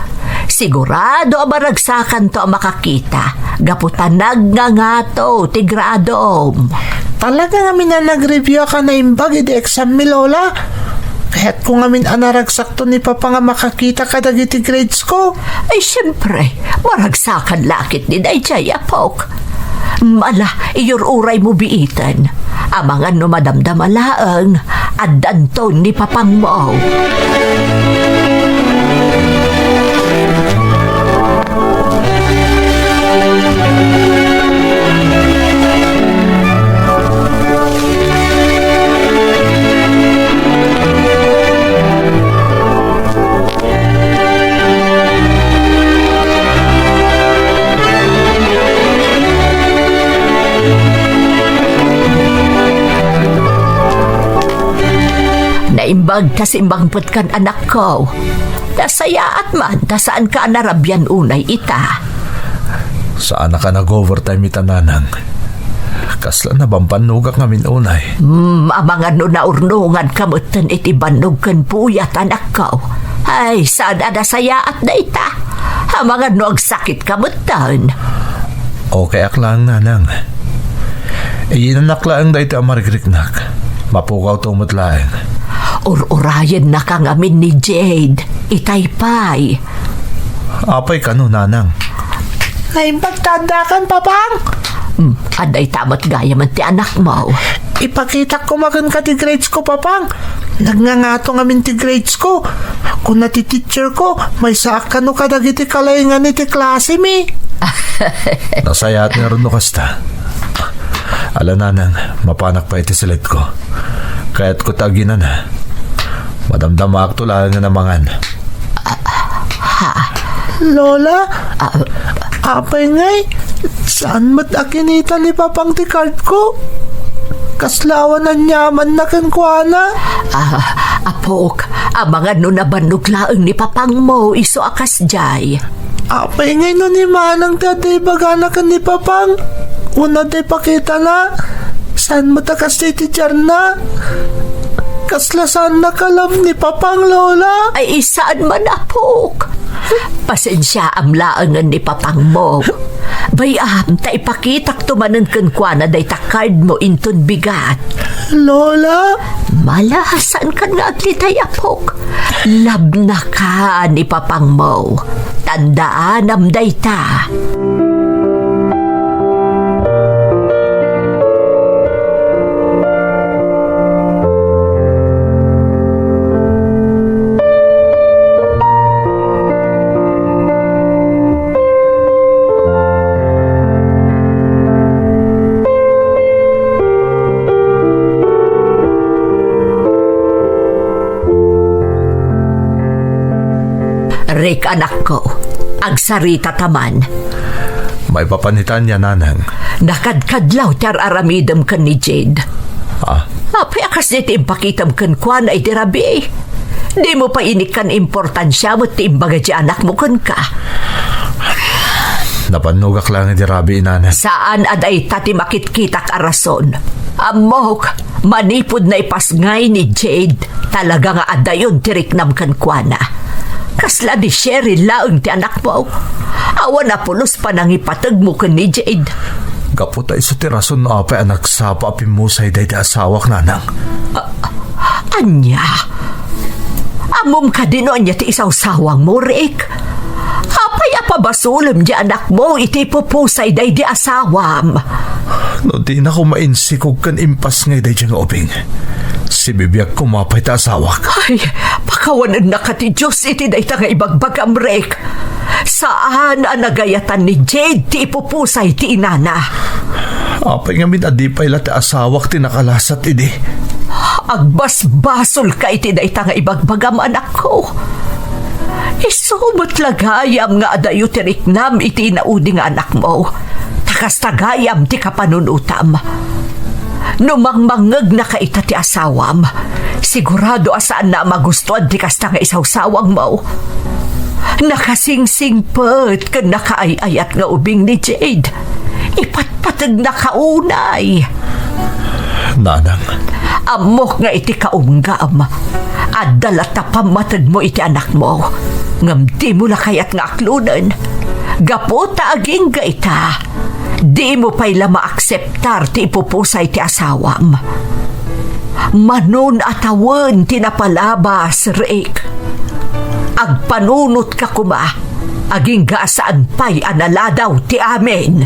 Sigurado abaragsakan to ang makakita. Gaputan nagngangato, tigradom. Talaga namin na nag-review ka na imbag iti exam mi, Lola. Kaya't kung amin anaragsak to ni Papa nga makakita ka dagiti grades ko. Ay, siyempre, maragsakan lakit ni Dayjay, apok. Mala, iyor uray mo biitan. Amangan no madamdamalaang adanto ni papang mo. Naimbag kasimbangput kan anak ko. Nasaya at man, tasaan ka narabyan unay ita. Saan na ka nag-overtime itananang? Kasla na bang panugak ngamin unay? Amangan no naurnungan kamutan iti banog kan puyat anak ko. Ay, saan nasaya at na ita? Amangan no agsakit kamutan. Okay aklang nanang. Iyinanak lang dahi iti amarigriknak. Mapukaw tumutlaeng. Urayan na kang amin ni Jade. Itaypay. Apay ka no, nanang. Naimbag tanda kan, Papang. Aday tamat gaya man ti anak mo. Ipakita ko makan ka ti grades ko, papang. Nagngangato nga min ti grades ko. Kung na ti teacher ko, may saak no kadagiti kalayngan ni ti klase mi. Nasayat nga rin no kasta. Ala nanang, mapanak pa iti silit ko. Kaya't ko taginan na. Madamdama akto lang nga namangan. Lola, apay ngay, saan mat akinita ni papang ti card ko? Kaslawan na nyaman na kankwana. Apok, mga nabanuglaang ni papang mo iso akas jay. Apay ngay no ni manang taday bagana ka ni papang. Una day pakita na. Saan mo takas ti teacher na? Kaslasan na kalam ni papang, Lola. Ay isaan man apok. Pasensya am laangan ni papang mo. Bayam, ta ipakitak tumanan kankwana day ta card mo inton bigat. Lola, Malahasan ka nga aglitay apok. Lab na ka ni papang mo. Tandaan am day ta. Rick, anak ko, agsarita taman. May papanitan niya nanang. Nakadkadlaw tar aramidam kan ni Jade. Apay akas niti impakitam kan kwan ay dirabi. Di mo pa inikan importansya mo ti imbaga di anak mo kan ka. Napanugak lang ni Rabi nanang. Saan aday tati makitkitak arason? Amok, manipod na ipasngay ni Jade. Talaga nga adayon tirik nam kan kwana. Kasla di Sherry laang ti anak mo. Awan na pulos pa nang ipatag mo ka ni Jade. Kaputay sa tirason na apay anak sapa apimusay day di asawak nanang. Anya? Amom ka din o niya ti isaw sawang mo, Rick. Apay apabasulam di anak mo iti pupusay day di asawam. No di na ko mainsikog kan impas ngay day dyan obing. Si bibiyag kumapay ta asawak. Ay, pakawanan na ka ti Diyos iti day ta nga ibagbagam, Rick. Saan ang nagayatan ni Jade ti ipupusay ti inana? Apay nga min adipay la ti asawak ti nakalasat idi. Agbasbasol ka iti day ta nga ibagbagam, anak ko. Isumot lagayam nga adayo ti riknam iti inaudi nga anak mo. Takas tagayam ti kapanunutam. Numangmangag na kaita ti asawam. Sigurado asaan na magustuhan ti kasta nga isawsawang mo. Nakasingsingpet ka nakaayayat nga ubing ni Jade. Ipatpatag na kaunay. Nanang. Amok nga iti kaunggam. Adalat na pamatag mo iti anak mo. Ngamdi mo na kayat nga aklunan. Gapota aging gaita. Di mo pa'y la maakseptar ti ipupusay ti asawam. Manon atawan ti napalabas, Rick. Agpanunot ka kuma. Aging gaasaan pa'y analadaw ti amin.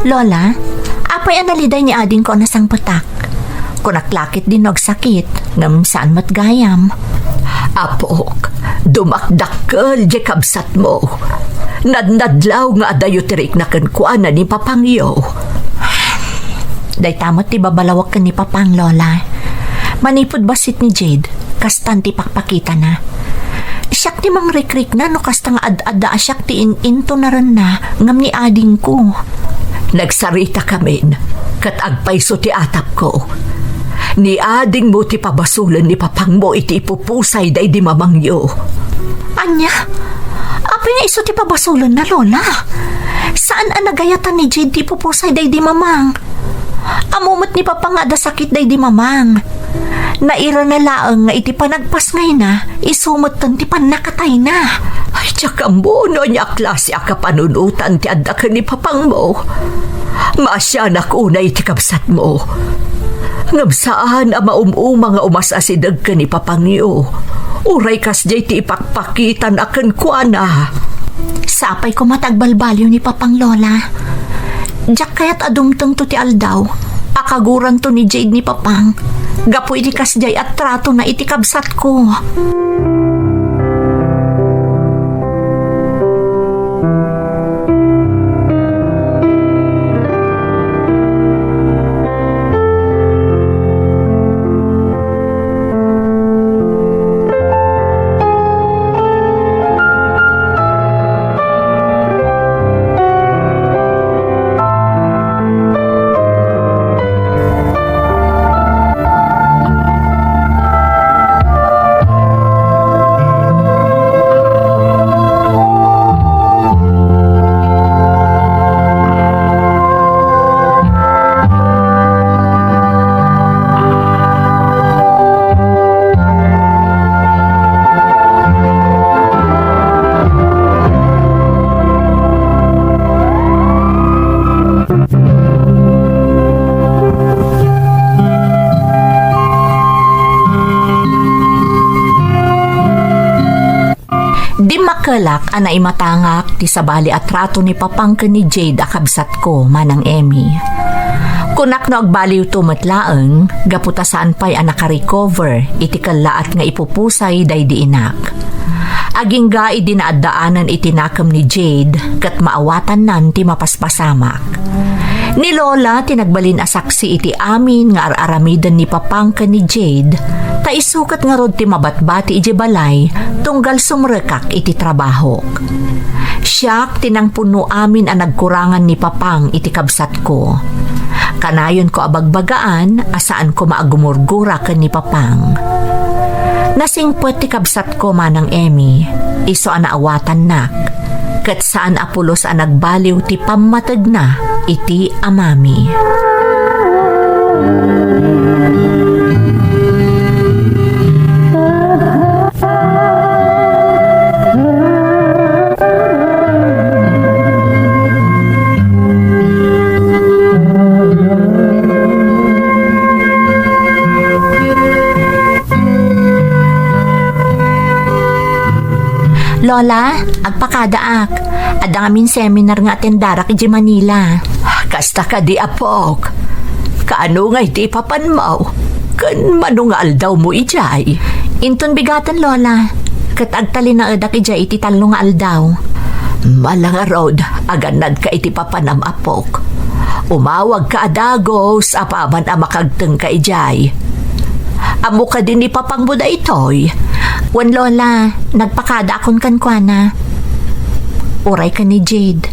Lola, apay analiday ni ading ko na sang patak. Kunaklakit din og sakit, ngam saan matgayam. Apok, dumakdakkel di kabsat mo. Nadnadlaw nga adayo tirik na kankwana ni Papangyo. Day tamot ti babalawak ka ni Papang, Lola. Manipod basit ni Jade, kastan ti pakpakita na. Siyak ti mang rikrik na no kasta nga ad-ada siyak ti in-into na rin na ngam ni ading ko. Nagsarita kamin, kat agpayso ti atap ko. Ni ading mo ti pabasulan ni Papang mo iti ipupusay day di mamangyo. Anya? Apay nga iso ti pabasulan na, Lola? Saan ang nagayatan ni Jade ti pupusay day di mamang? Amumot ni Papa nga da sakit day di mamang. Naira na laang nga iti panagpas ngay na, isumot tan ti panakatay na. Ay, tsaka mo, no niya klase akapanunutan ti adda ka ni papang mo. Masya nakunay ti kabsat mo. Ngabsaan ang maumuma nga umasasidag ka ni papang niyo. Uray kas jay ti ipakpakitan akan kuana. Sapay ko matagbalbalyo ni papang lola. Diyak kaya't adumtang to ti aldaw. Akaguran to ni Jade ni papang. Gapoy di kas jay at trato na iti kabsat ko. Di makalak anay matangak ti sabali at rato ni papang ken ni Jade akabsat ko manang Emmy. Kunak no agbaliw tumatlaeng, gaputasaan pa'y anaka-recover, iti kalaat nga ipupusay day di inak. Aging ga idinaadaanan itinakam ni Jade, kat maawatan nan ti mapaspasamak. Ni Lola tinagbalin asaksi iti amin nga araramidan ni papang ken ni Jade, ta isukat nga rod ti mabatbati iti balay, tunggal sumrekak iti trabaho. Siyak tinangpuno amin ang nagkurangan ni papang iti kabsat ko. Kanayon ko abagbagaan, asaan ko maagumurgura ken ni papang. Nasingpet ti kabsat ko manang Emmy, iso anaawatan nak, ket saan apulos ang nagbaliw ti pamatag na iti amami. Lola, agpakadaak. Adamin seminar nga atendarak iti Manila. Kasta ka di apok. Kaano nga iti papanmaw? Kan manungal daw mo ijay. Inton bigatan, Lola. Kat agtali na edak ijay iti talo nga aldaw. Malang rod, aganad ka iti papanam apok. Umawag ka adagos, apaman ang makagteng ka ijay. Amo ka din ni papang buda itoy. Wan, Lola, nagpakada akon kankwana. Uray ka ni Jade.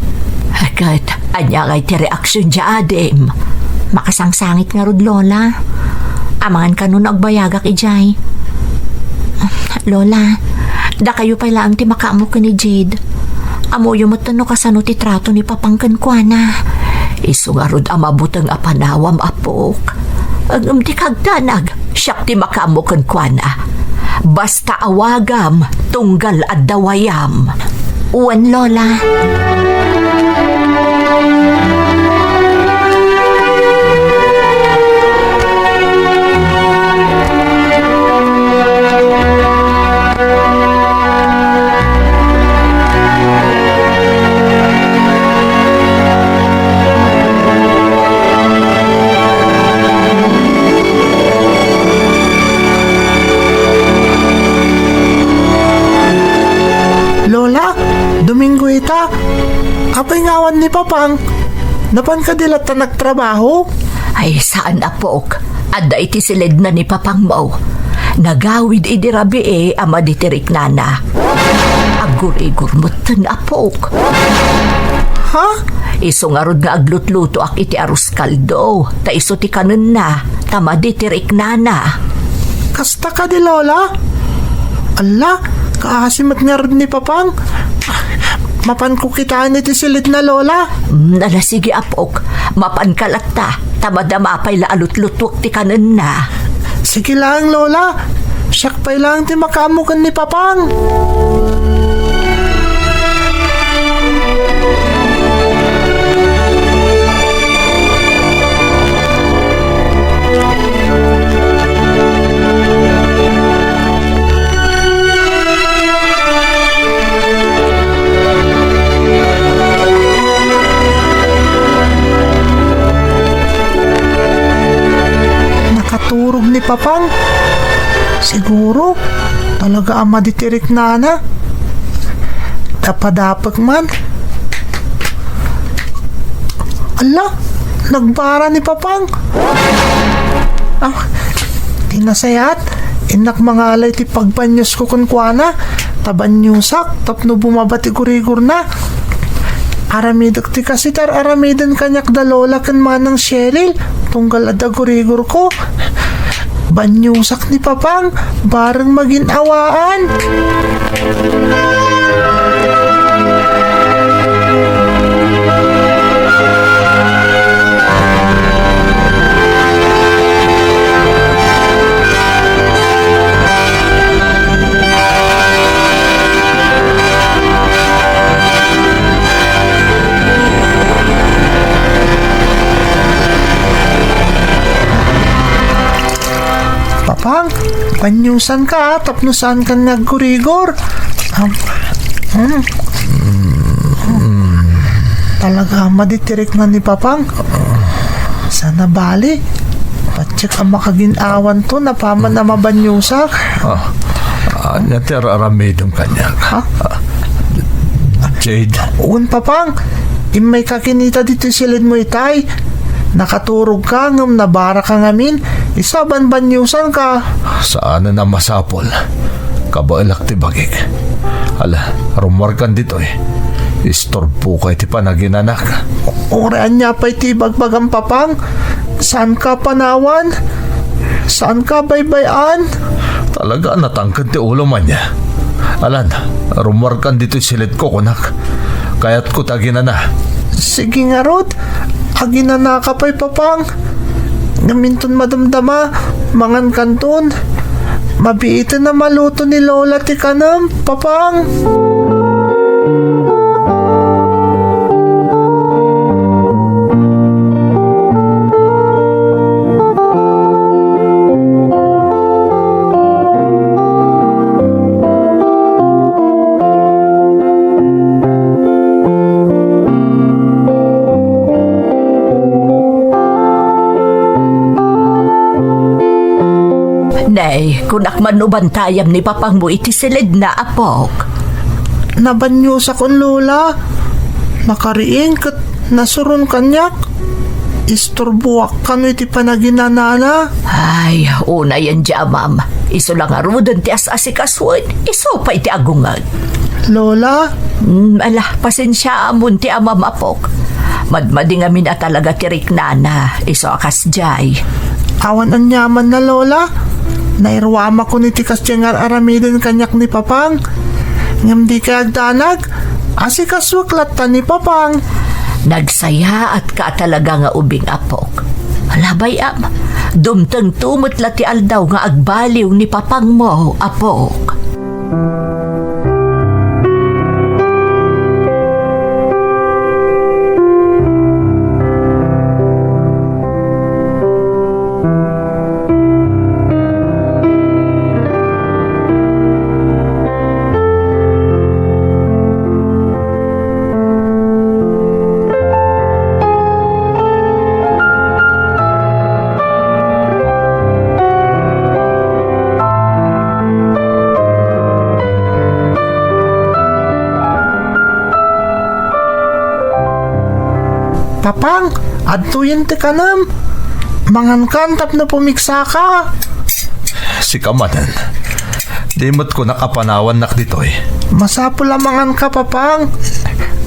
Agad, anya nga iti reaksyon dya adem. Makasangsangit nga rod, Lola. Amangan ka nun agbayagak ijay. Lola, da kayo pala ang timakaamo ka ni Jade. Amo yung matano kasano ti trato ni papang kankwana. Isu nga rod amabutang apanawam apok. Ang ti kagdanag, siyak ti makaamo kankwana. Basta awagam, tunggal at dawayam. Uwan, Lola. Lola, Domingo ita. Apay ngawan ni papang. Napan ka dilat na nagtrabaho? Ay, saan apok? Adda iti silid na ni papang mo. Nagawid idirabi ama ditirik nana. Agur-igur mutan apok. Ha? Iso nga rod nga aglutluto ak iti arus kaldo. Ta iso ti kanon na. Tama ditirik nana. Kasta ka di Lola? Ala, kaasimat nga rin ni papang. Mapan ko kitaan iti silid na Lola. Nala sige apok. Mapan kalata. Tama damapay la alutlutok ti kanon na. Sige lang, Lola. Siyak pa lang ti makamukan ni Papang. Nakaturog ni Papang. Siguro, talaga ang maditirik na. Dapat man. Ala, nagbara ni Papang. Tinasayat. Inak mga alay ti pagbanyos ko kunkwana. Tabanyusak, tapno bumabati gurigur na. Aramidok ti kasi aramidan kanyak da lola kan manang Cheryl. Tunggal ada gurigur ko. Banyusak ni Papang, bareng maginawaan. Papang, banyusan ka, tapnusan ka nagkurigor. Talaga maditirik na ni Papang. Sana bali. Patsik ang makaginawan to na paman na mabanyusak. Nater aramidong kanyak. Jade. Un Papang, imay kakinita dito silid mo itay. Nakaturog ka, ngam nabara ka ngamin. Isaban banyusan ka. Saan na masapol? Kabailak ti bagik. Ala, rumor kan dito Istorbo ka iti panaginanak. Orean niya pa iti bagbagang Papang. Saan ka panawan? Saan ka baybayan? Talaga natangkad ti ulo man niya. Alan, rumor kan dito silid ko kunak. Kaya't ko taginana. Sige nga Rod. Aginana ka pa'y Papang. Ngaminton madamdama. Mangan kanton. Mabiitan na maluto ni Lola ti kanam, Papang. Nay, kunak manubantayam ni Papang mo iti silid na apok. Nabanyo sa kon Lola. Nakariing kat nasurun kanyak. Istorbuak kano iti panaginanana. Ay, una yan dya, ma'am. Iso lang arudan ti as-asikaswin. Iso pa iti agungag. Lola, Ala, pasensya amon ti amam apok. Madmading amin at talaga tirik na iso akas jay. awan ang nyaman na Lola. Nairwama ko ni tikas tiyang aramidin kanyak ni Papang. Ngam di ka agdanag, asikaswaklat ta ni Papang. Nagsaya at ka talaga nga ubing apok. Alabay am, dumtang tumot lati aldaw nga agbaliw ni Papang mo, apok. Papang, adtuyin ti kanam. Mangan kan tapno pumiksa ka. Si kamanan. Di mo't ko nakapanawan nak dito Masapo lamangan ka, Papang.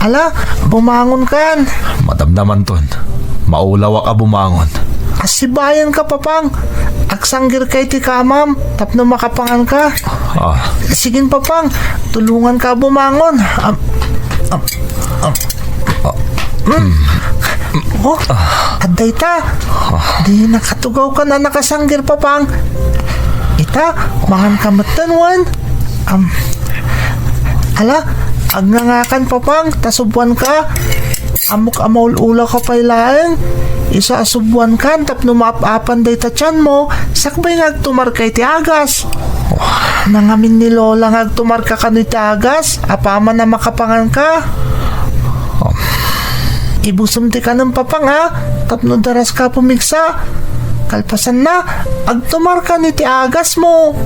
Ala, bumangon kan. Madamdaman ton. Maulawa ka bumangon. Asibayan ka, Papang. Agsanggir kay ti kamam, tapno makapangan ka. Sige, Papang, tulungan ka bumangon. Oh, aday ta. Di nakatugaw ka na nakasanggir papang. Ita, mangan kamatan ala, agnangakan papang, tasubuan ka. Amok amaul-ula ka pailaeng. Isa asubuan ka, tapno maapapan day ta tiyan mo. Sakbay ngagtumar kay ti agas. Nangamin ni Lola ngagtumar ka kano'y ti agas. Apaman na makapangan ka. Ibusum ti ka ng papang ha. Tapno daras ka pumigsa. Kalpasan na, agtumar ka ni ti agas mo.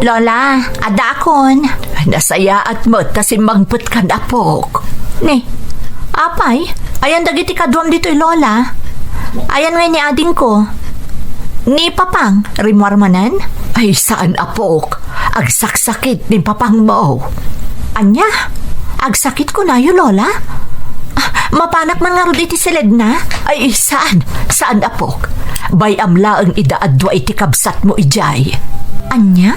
Lola, ada akon. Nasaya at mo, tasimbangput ka na pok. Ne, apay, ayan dagiti kaduam dito'y Lola. Ayan nga ni ading ko. Ni papang, rimwar manan? Ay, saan apok? Agsaksakit ni papang mo. Anya, agsakit ko na yun, Lola. Mapanak man nga ro iti silid na. Ay, saan? Saan apok? Bay amla ang idaadwa iti kabsat mo ijay. Anya?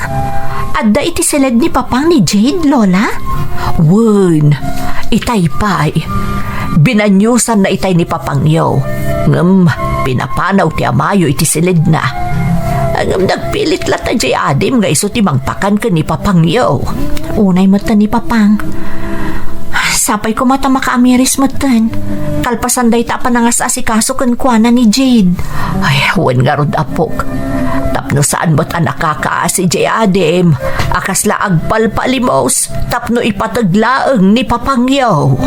Adda iti silid ni papang ni Jade, Lola? Wun, itay pay. Binanyusan na itay ni papang yo. Pinapanaw ti amayo iti silid na. Nagpilit lata jay adim nga iso ti mangpakan ka ni papang yo. Unay mata ni papang. Sapay ko mata makaamiris matan. Kalpasan day ta panangas asikaso kan kuana ni Jade. Ay, huwag nga rod apok. Tapno saan mo't anak kakaasi jay adim. Akasla agpalpalimos. Tapno ipataglaeng ni papangyaw.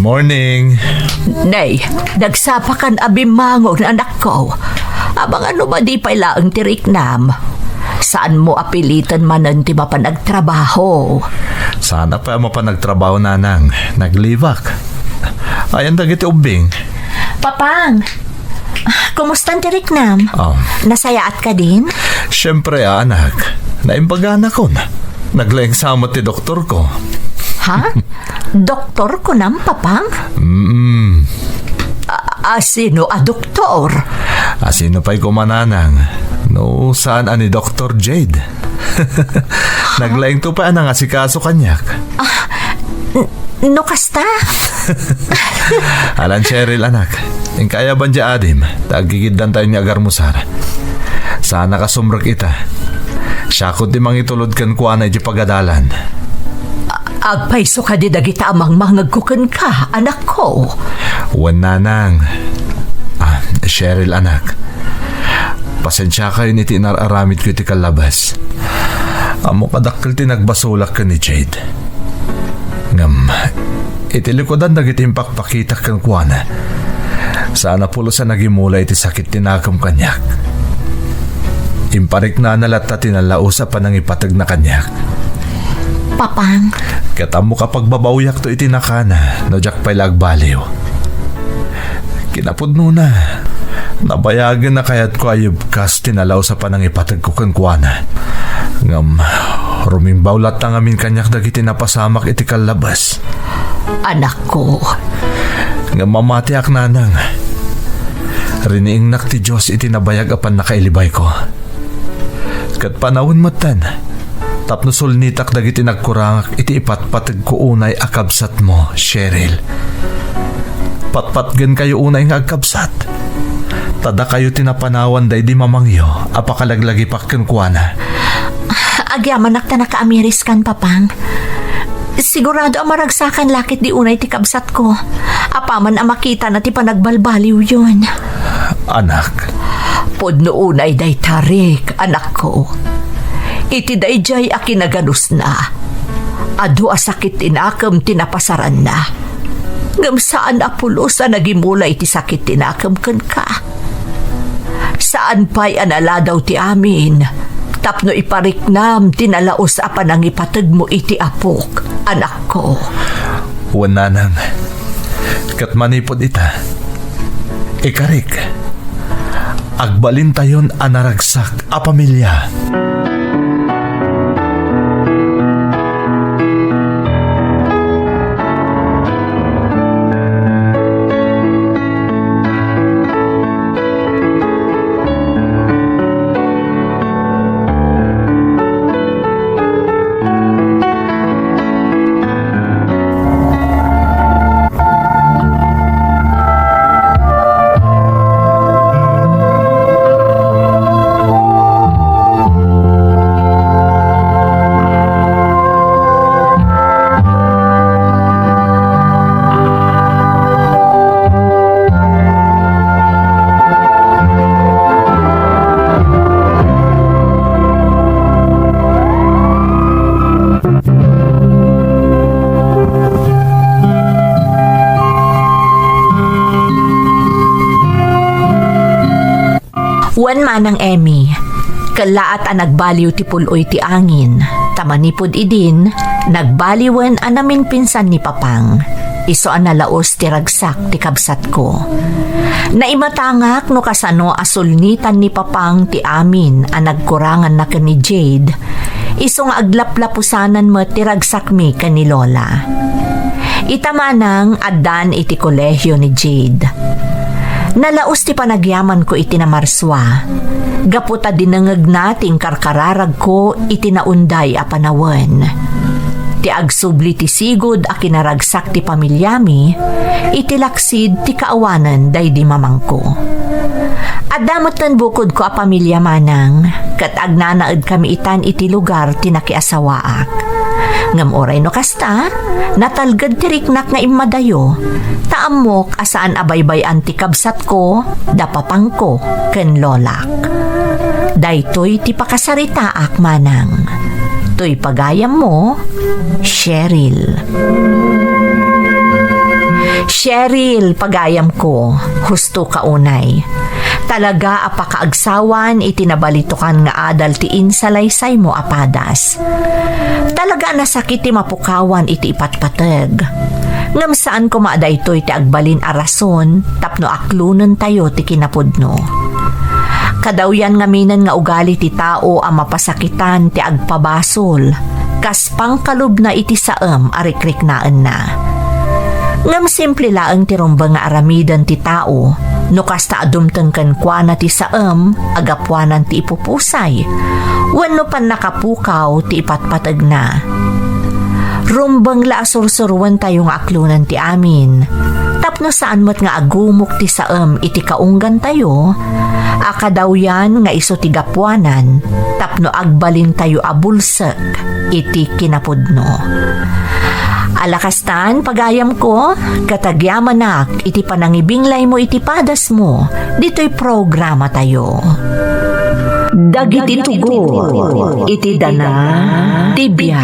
Morning. Nay, nagsapakan abimangon anak ko. Abang ano ba di pala ang tiriknam? Saan mo apilitan manan ti mapanagtrabaho? Sana pa mapanagtrabaho nanang. Naglivak. Ayan dagiti ubing. Papang, kumusta ang tiriknam? Nasayaat ka din? Siyempre anak. Naimbagan ako na. Naglaeng samot ti doktor ko. Ha? Doktor ko nam, papang? Sino a doktor? Sino pa'y kumananang? No, saan ani Dr. Jade? Naglaing to pa ang asikaso kanyak. No kasta? Alan Cheryl anak. Yung kaya ba dya adim? Tagigiddan tayo ni agarmusar. Sana kasumrak ita. Siyakot di mangitulod kan kuanay di pagadalan. Agpaiso ka di dagita amang mangagkukan ka, anak ko. Wan nanang. Cheryl anak. Pasensya kayo ni tinararamid ko iti kalabas. Amo kadakkel ti nagbasulak ka ni Jade. Ngam, itilikodan dagiti impakpakitak kan kuana. Sana pulo sa nagimula iti sakit tinakam kanyak. Imparik na nalata tinalausa pa ng ipatag na kanyak. Papang. Katamo kapag babauyak to itinakana, no jak pa'y lagbaliw. Kinapudno na. Nabayagan na kaya't ko ayub kas tinalaw sa panang ipatag ko kan kuana. Ngam, rumimbaw lat ang amin kanyak dagiti napasamak iti kalabas. Anak ko. Ngam mamatiak nanang. Riniing nak ti Diyos iti nabayag apan nakailibay ko. Kat panahon matan. Tapno sulnitak dagiti nagkurangak iti ipatpatag ko unay akabsat mo, Cheryl. Patpatgan kayo unay nga agkabsat. Tada kayo tinapanawan day di mamangyo, apakalaglagi pakkan kuana. Agyaman nakta nakaamiris kan, papang. Sigurado ang maragsakan lakit di unay ti kabsat ko. Apaman ang makita na ti panagbalbaliw yun. Anak, Podno unay day tarik, anak ko. Iti dayjay a kinaganus na. Adu a sakit tinakam tinapasaran na. Ngam saan apulo sa nagimula iti sakit tinakam kan ka. Saan pa'y anala daw ti amin. Tapno ipariknam tinalaos apan ang ipatag mo iti apok, anak ko. Wananang, kat manipod ita. Ikarik, agbalin tayon anaragsak a pamilya. Wan manang Emmy, kalaat ang nagbaliw ti puloy ti angin. Tamanipod idin, nagbaliwan ang namin pinsan ni Papang. Iso ang nalaos ti ragsak ti kabsat ko. Naimatangak no kasano asulnitan ni Papang ti amin ang nagkurangan na ni Jade. Iso nga aglaplapusanan mo ti ragsak mi ka ni Lola. Itamanang adan iti kolehyo ni Jade. Nalaos ti panagyaman ko iti na marswa. Gaputa dinangag nating karkararag ko iti naunday a panawan. Ti agsubli ti sigod a kinaragsak ti pamilyami, iti laksid ti kaawanan day di mamangko. Adamot tan bukod ko a pamilya manang, kat agnanaed kami itan iti lugar ti nakiasawaak. Ngam oray no kasta, natalgad tiriknak nga imadayo, taamok asaan abaybay anti kabsat ko, dapapang ko, ken lolak. Daytoy ti pakasaritaak manang. To'y pagayam mo, Cheryl. Cheryl, pagayam ko, husto kaunay. Talaga apakaagsawan itinabalitukan nga adal ti insalaysay mo apadas. Talaga nasakit ti mapukawan iti ipatpateg. Ngam saan ko maaday ito iti agbalin arason tapno aklunan tayo ti kinapudno. Kadawyan nga minan nga ugali ti tao ang mapasakitan ti agpabasol kas pangkalub na iti saem arikriknaan na. Ngam simple laeng ti rumbang nga aramidan ti tao no kasta adumteng kenkwana ti saem agapwanan ti ipupusay wenno pan nakapukaw ti ipatpateg na. Rumbang la asursuruan tayong aklunan ti amin tapno saan mo't nga agumok ti saem iti kaunggan tayo akadawyan nga iso ti gapwanan tapno agbalin tayo abulsek iti kinapudno. Alakastan, pagayam ko, katagyamanak, iti panangibinglay mo iti padas mo, dito'y programa tayo. Dagiti tugo, iti dana, tibya.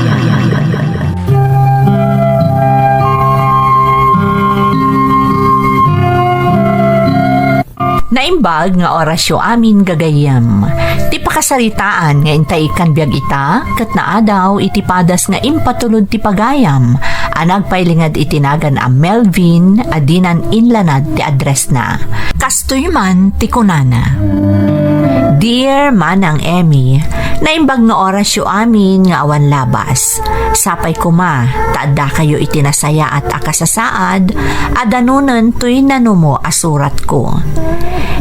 Naimbag nga orasyo amin gagayam. Ti pakasaritaan nga intay kan biag ita, kat naadaw iti padas nga impatulod ti pagayam. Anag pailingad itinagan a Melvin, adinan inlanad ti address na. Kastoy man ti kunana. Dear Manang Emmy, naimbag nga orasyo amin nga awan labas. Sapay kuma, taadda kayo itinasaya at akasasaad, adanunan tuy nanumo asurat ko.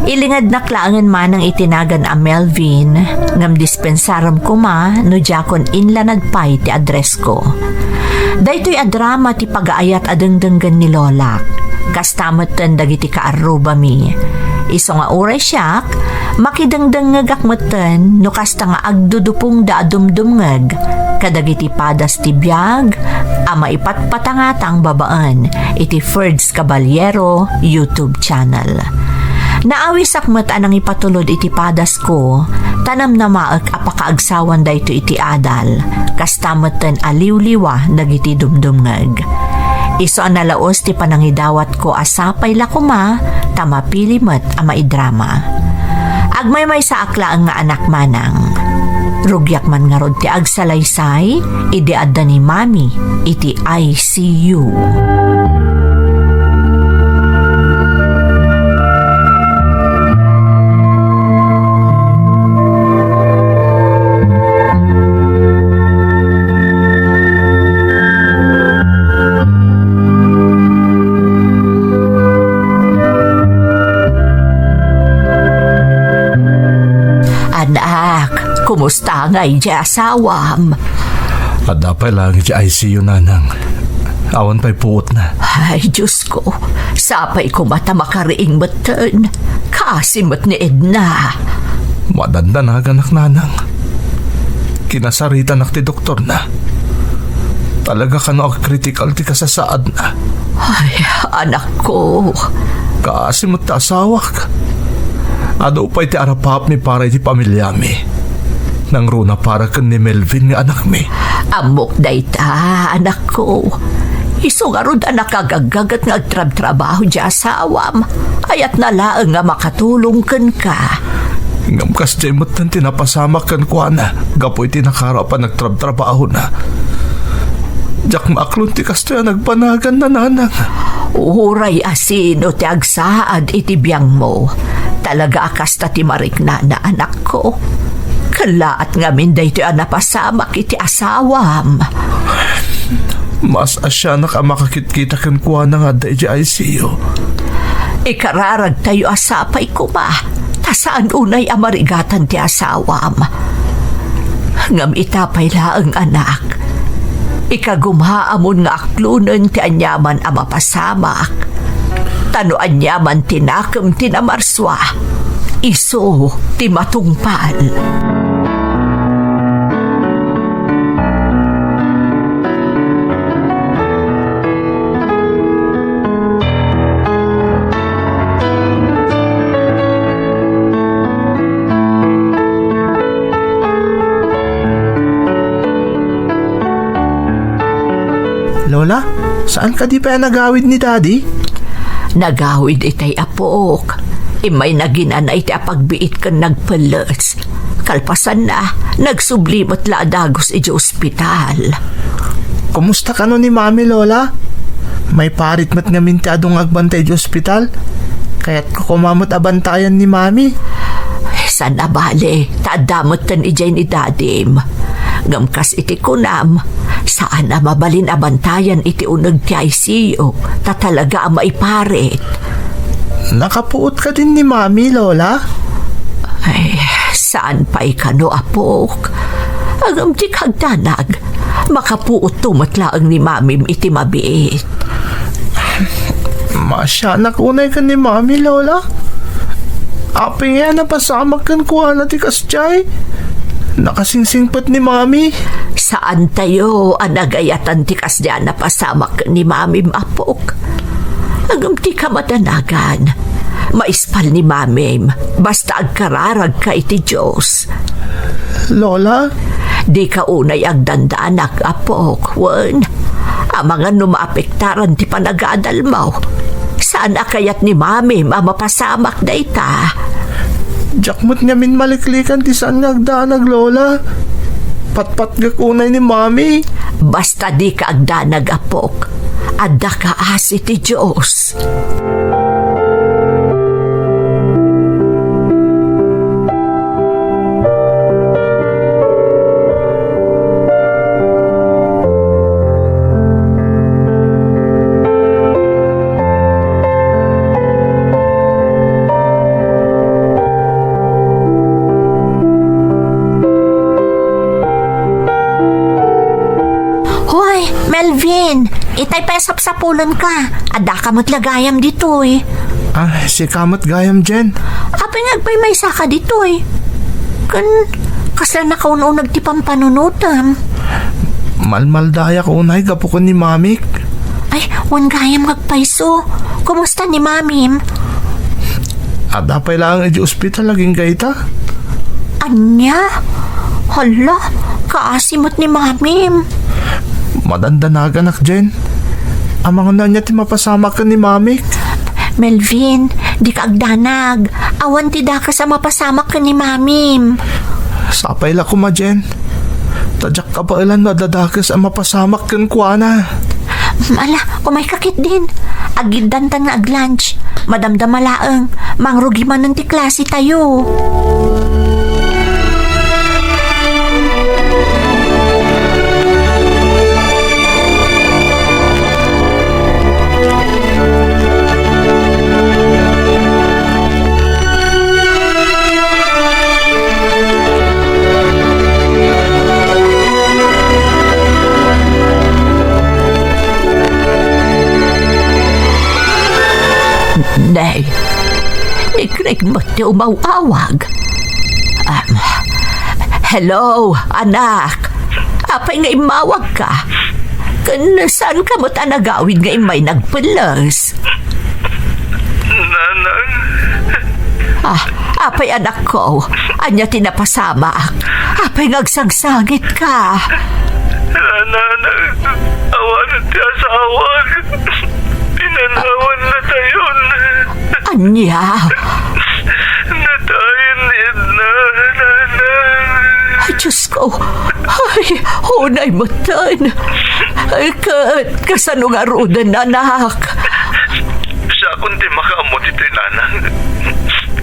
Ilingad na klaangan manang itinagan a Melvin, ngam dispensaram kuma, no jakon inlanad pay ti address ko. Daytoy adrama ti pagaayat adengdenggan ni Lola. Kastamatan dagiti kaaruba mi. Iso nga oray siyak, makidengdengeg akmeten no kasta nga agdudupong da adumdumngeg. Kadagiti padas ti biag, ama ipatpatangatang babaan iti Ferds Caballero YouTube channel. Naawisak mat anang ipatulod iti padas ko, tanam na maak apakaagsawan da ito iti adal, kastamatan aliw-liwa dagiti dumdumngag. Iso ang nalaos ti panangidawat ko asapay lakuma, tamapili mat ama idrama. Agmay-may sa akla ang nga anak manang. Rugyak man nga rod ti agsalaysay, ideadda ni Mami iti ICU. Anak, kumusta nga iti asawam? At dapat lang iti ICU nanang. Awan pa'y puot na. Ay, Diyos ko, sapay ko mata makariing batan. Kasimot ni Edna. Madanda na ganak nanang. Kinasarita na ti doktor na. Talaga ka na critical ti kasasaad na. Ay, anak ko. Kasimot ta asawak. Ado pa'y ti arapap mi para iti pamilya mi. Nang runa para kan ni Melvin nga anak mi. Amok dayta, anak ko. Iso nga rod anak agagagat nga agtrab-trabaho di asawam. Ayat na laang nga makatulong kan ka. Ngam kas jemot nan tinapasamak kan kwa na. Gapoy tinakarapan nagtrab-trabaho na. Jak maklon ti kastoy nagpanagan na nanang. Uray asino ti agsaad iti biyang mo. Talaga akas ta ti marikna na anak ko. Kalaat nga minday ti anapasamak iti asawam. Mas asya na ka makakit-kita kan kuha na nga da ICU. Ikararag tayo asapay ko ba? Tasaan unay amarigatan ti asawam. Ngam itapay laang anak. Ikagumhaamon nga aklunan ti anyaman a mapasamak. Tano anyaman tinakam tinamarswa. Iso ti matungpal. Lola, saan ka di pa nagawid ni Daddy? Nagawid itay apok. Imay naginan iti apagbiit kan nagpalas. Kalpasan na, nagsublimot la adagos iti ospital. Kumusta ka no ni Mami, Lola? May parit mat nga mintadong agbantay di ospital. Kaya't kukumamot abantayan ni Mami. Sana bale, taadamot tan ijay ni Dadim. Ngamkas iti kunam, saan na mabalin abantayan iti unag ti ICU, tatalaga ang maiparit. Nakapuot ka din ni Mami, Lola? Ay, saan pa ikano apok? Agam ti kagdanag, makapuot tumatlaang ni Mamim iti mabiit. Masya, nakunay ka ni Mami, Lola? Aping nga napasamak kan kuha na ti kasjay. Nakasingsingpat ni Mami. Saan tayo anagayatan ti kasdyan na pasamak ni Mamim apok? Agam ti kamadanagan. Maispal ni Mamim, basta agkararag ka iti Diyos. Lola? Di ka unay agdandanak apok, wan. Ang mga numaapektaran ti panagadal mo. Saan akayat ni Mamim ang mapasamak da ita? Jakmot nga min maliklikan ti saan nagdanag, Lola. Patpat gakunay ni Mami. Basta di ka agdanag apok. Adda ka asi ti Diyos. Hoy, Melvin, itay pesap sa pulon ka. Adda ka mo't lagayam dito eh. Ah, si Kamot Gayam, Jen. Apay nagpay may saka dito eh. Kasla na kaununag ti pampanunutam. Malmaldaya ko unay gapo ko ni Mami. Ay, wan gayam magpaiso. Kumusta ni Mamim? At apay lang di ospital laging gaita. Anya? Hala, kaasimot ni mamim. Madandanagan ak Jen. Amang na niya ti mapasama ka ni Mamik. Melvin, di ka agdanag. Awan ti da ka sa mapasamak ka ni mamim. Sapay la ko ma Jen. Tadyak ka pa ilan madadakas ang mapasamak kan kuana. Ala, umay kakit din. Agiddantan nga ag-lunch. Madamdamalaang, mangrugi man ng ti klase tayo. Nay, ikrik mo ti umawawag. Hello, anak. Apay nga imawag ka. Saan ka mo tanagawin nga imay nagpulos? Nanang, Apay anak ko, anya tinapasama. Apay ngagsagsangit ka. nanang, awan ti asawag. Pinanawan na tayon. Anya, Natayin na, nanang. ay Diyos ko. Ay, hunay mo tan. Ay, kasano nga rudan, anak. Siya kundi makaamot ito'y nanang.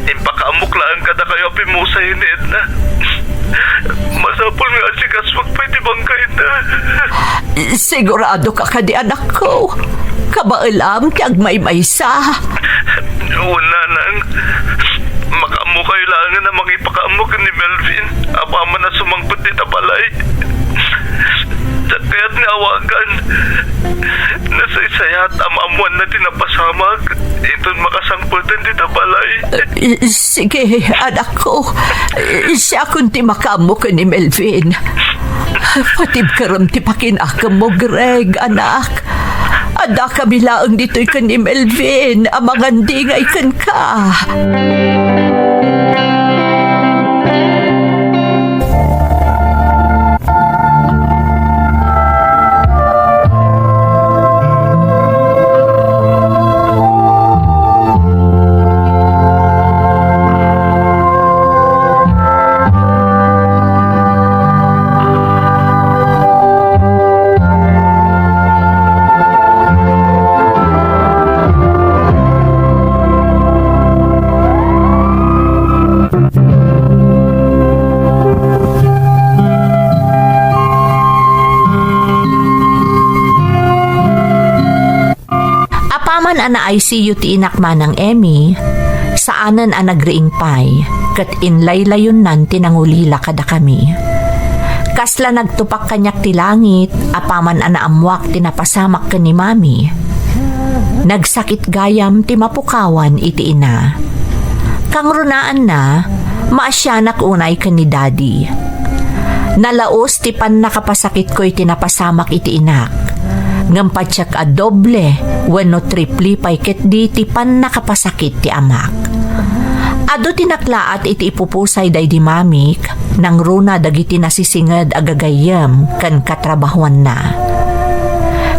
Impakaamok lang kada kayo pimusay ni Edna. Masapol nga si Kaswag pwede bangkay na. Sigurado ka ka di anak ko. Kabailam kag may maysa. Una nang makaamok kayo lang na mangipakaamok ni Melvin. Apaman na sumangpot ni Tabalay. Kaya't nga awagan. Nasaysayat amamuan na tinapasamag. Ito'n makasangpultan ni Tabalay. Sige, anak ko. Siya kunti makamo ka ni Melvin. Patib karam ti pakinakam mo, Greg, anak. Ada kami laang dito'y ka ni Melvin. Amangandi nga ikan ka. Apaman ana ICU ti inakman ng Emmy, saanan ang nagriing pay, kat inlaylayon nan tinangulila kada kami. Kasla nagtupak kanyak ti langit, apaman ana amwak tinapasamak ka ni mami. Nagsakit gayam ti mapukawan iti ina. Kang runaan na, maasyanak unay ka ni daddy. Nalaos ti pan nakapasakit ko iti napasamak iti inak. Ngampatsak a doble, wano tripli pay ket di ti pan nakapasakit ti amak. Ado tinaklaat iti ipupusay day di mamik, nang runa dagiti nasisinged agagayam kan katrabahuan na.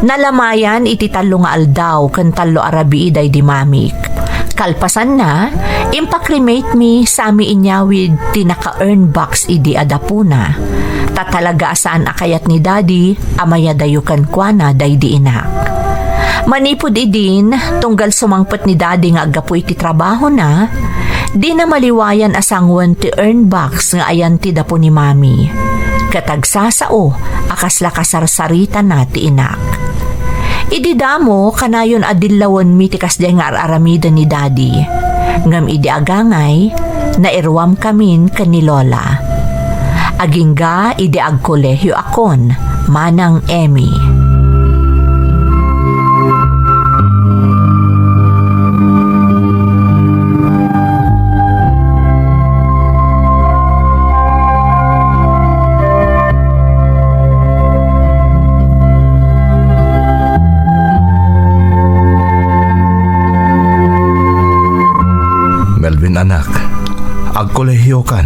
Nalamayan iti talo nga aldaw kan talo arabi day di mamik. Kalpasan na, impakremate mi sami inyawid ti naka-earn box idi adapuna. Tatalaga saan akayat ni daddy, amaya dayukan kwa na day di inak. Manipod idin, tunggal sumangpot ni daddy nga agapoy ti trabaho na, di na maliwayan asangwan ti earn box nga ayan ti dapo ni mami. Katagsasao, akasla kasarsarita na ti inak. Ididamo kanayon adillawan mi ti kasday nga aramida ni daddy. Ngam idi agangay, nairwam kamin kan ni Lola. Agingga idi agkolehyo akon, manang Emmy. agkolehiyo kan.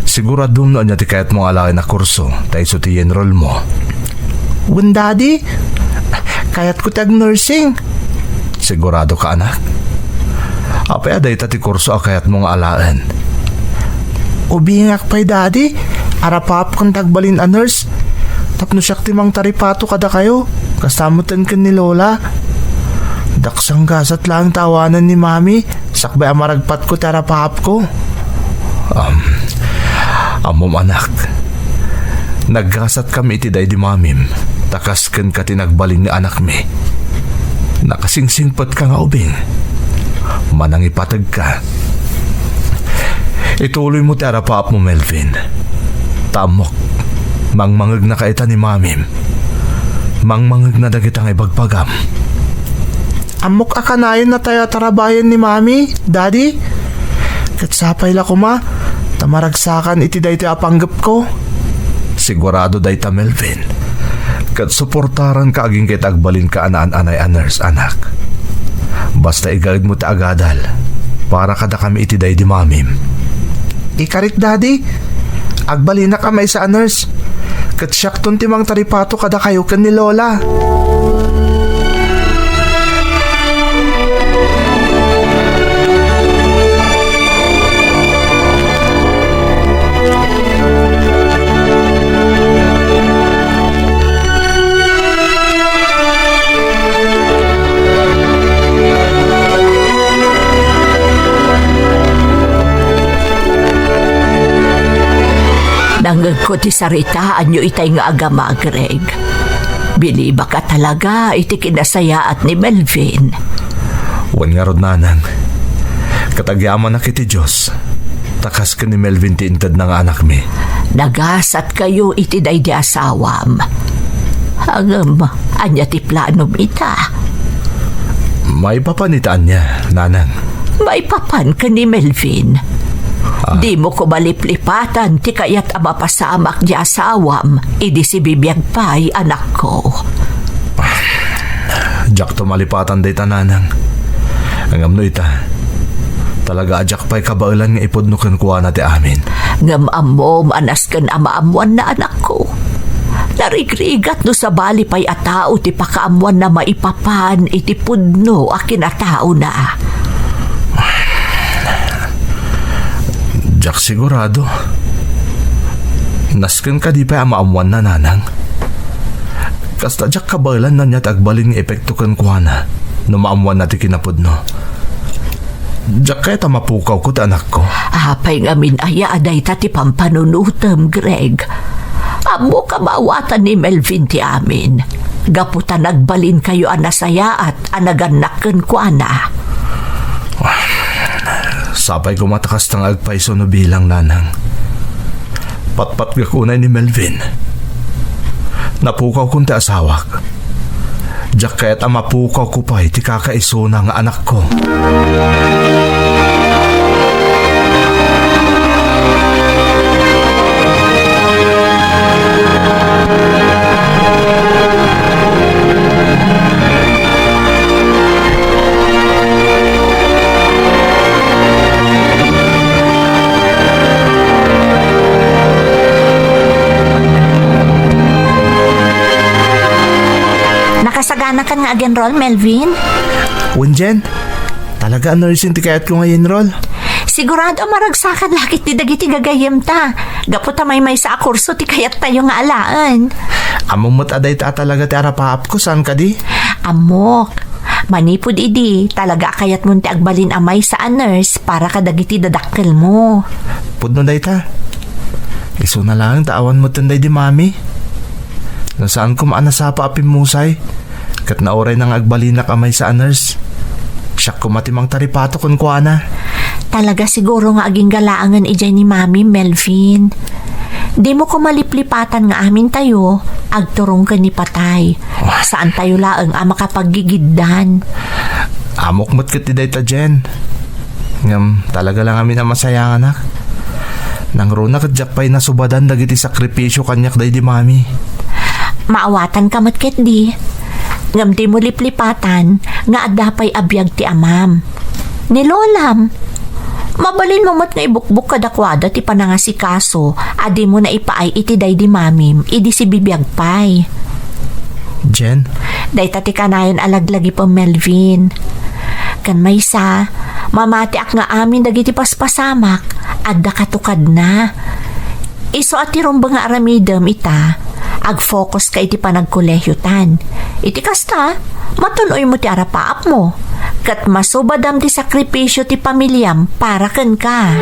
Sigurado na niya ti kayat mong alaki na kurso tayo so ti enroll mo. Wen daddy, kayat ko tag nursing. Sigurado ka anak? Apay aday ti kurso kayat mong alaan. Ubingak pa'y daddy, arapap kong tagbalin a nurse. Tapno siyak timang taripato kada kayo, kasamutan ka ni Lola. Daksang gasat lang tawanan ni Mami, sakbay amaragpat ko tarapap ko. Amom anak, naggasat kami iti day di mamim, takasken ka tinagbalin ni anak mi. Nakasingsingpot ka nga ubing, manang ipatag ka. Ituloy mo ti arapap mo, Melvin. Tamok, mangmangag na kaita ni mamim, mangmangag na dagitang ibagpagam. Amok akanayon na tayo tarabayan ni Mami, Daddy. Katsapay la ko ma, tamaragsakan iti day ti apanggap ko. Sigurado day ta, Melvin. Kat suportaran ka aging kay tagbalin ka anay aners, anak. Basta igalig mo ta agadal, para kada kami iti day di mamim. Ikarit Daddy, agbalin na kamay sa nurse. Katsyak ton timang taripato kada kayo kan ni Lola. Nangag ko ti saritaan nyo itay nga agama, Greg. Biliba ka talaga iti kinasayaat ni Melvin. Wan nga rod nanang. Katagyaman na kiti Diyos. Takas ka ni Melvin ti intad ng anak mi. Nagasat kayo iti day di asawam. Hangam, anya ti planom ita. May papanitaan niya, nanang. May papan ka ni Melvin. Di mo ko maliplipatan ti kayat ama pasamak di asawam, idi si bibiyag pa'y anak ko. Jack to malipatan day tananang. Angam no ita. Talaga ajak pa'y kabailan nga ipod no kuha na ti amin. Ngam amo manas kan amaamuan na anak ko. Narigrigat no sa bali pa'y atao ti pakaamuan na maipapan iti pudno akin atao na. Jack sigurado. Nasken ka di pa amaamuan na nanang. Kasta Jack kabailan na niya tagbalin nga epekto kan kuha na no maamuan na ti kinapod no. Jack kaya mapukaw ko ti anak ko. Apay ngamin aya aday ti pampanunutem, Greg. Amo ka mawatan ni Melvin ti amin. Gaputa nagbalin kayo anasaya at anaganaken ko ana. Sapay ko matakas ng agpaiso no bilang nanang. Patpat ka kunay ni Melvin. Napukaw kong ti asawak. Diyak kaya't mapukaw ko pa iti kakaiso ng anak ko. Nakasagana ka ngaag-enroll, Melvin? Unjen, talaga nursing ti kayat ko nga enroll. Sigurado maragsakan lakit ti dagiti gagayem ta. Gaputa may sa kurso ti kayat tayo nga alaan. Amumot aday ta talaga ti arapaap ko, saan ka di? Amok, manipod idi, talaga kayat mo ti agbalin amay sa nurse para kadagiti dadakkel mo. Pudno day ta. Iso na lang, taawan mo tanday di Mami. Nasaan ko maanasapa apim musay? Kat na oray nang agbalinak amay sa nurse. Siyak ko matimang taripato kun kuana. Talaga siguro nga aging galaangan ijay ni Mami, Melvin. Di mo ko maliplipatan nga amin tayo, agturong ka ni patay. Saan tayo laang makapagigiddan? Amok mo't katiday ta, Jen. Ngam, talaga lang amin ang masayang anak. Nang runa kadyak pa'y nasubadan dagiti sakripisyo kanyak day di Mami. Maawatan ka matket di. Ngam di mo liplipatan nga adapay abiyag ti amam. Ni Lolam. Mabalin mo mat nga ibukbuk kadakwada ti panangasikaso, adi mo na ipaay iti day di mamim, idi si bibiyag pay. Jen, Day tati kanayon alaglagi pa Melvin. Kan maysa, mamati ak nga amin dagiti paspasamak, adda katukad na. Iso at tirong nga aramidem ita, ag-focus ka iti panagkolehyutan. Iti kasta, matuloy mo ti arapaap mo. Kat masubadam ti sakripisyo ti pamilyam para ken ka.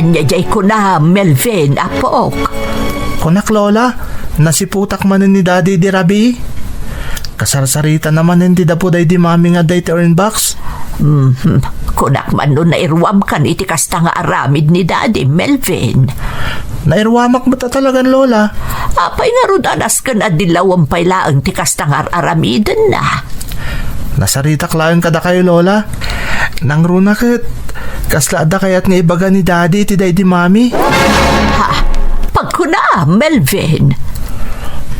Anyajay ko na, Melvin, apok. kunak lola, nasiputak man ni daddy di rabi. Kasarsarita naman hindi da po day di mami nga day ti earn box. Kunak man nun nairwam kan iti kasta nga aramid ni Daddy Melvin. Nairwamak mo ta talagan lola. Apay nga rudanas ka na dilawang pailaang ti kasta nga aramidan na. Nasarita klayon kada kayo lola. Nang runa kat, kasla da kayat nga ibaga ni daddy ti day di mami. Pagkuna, Melvin.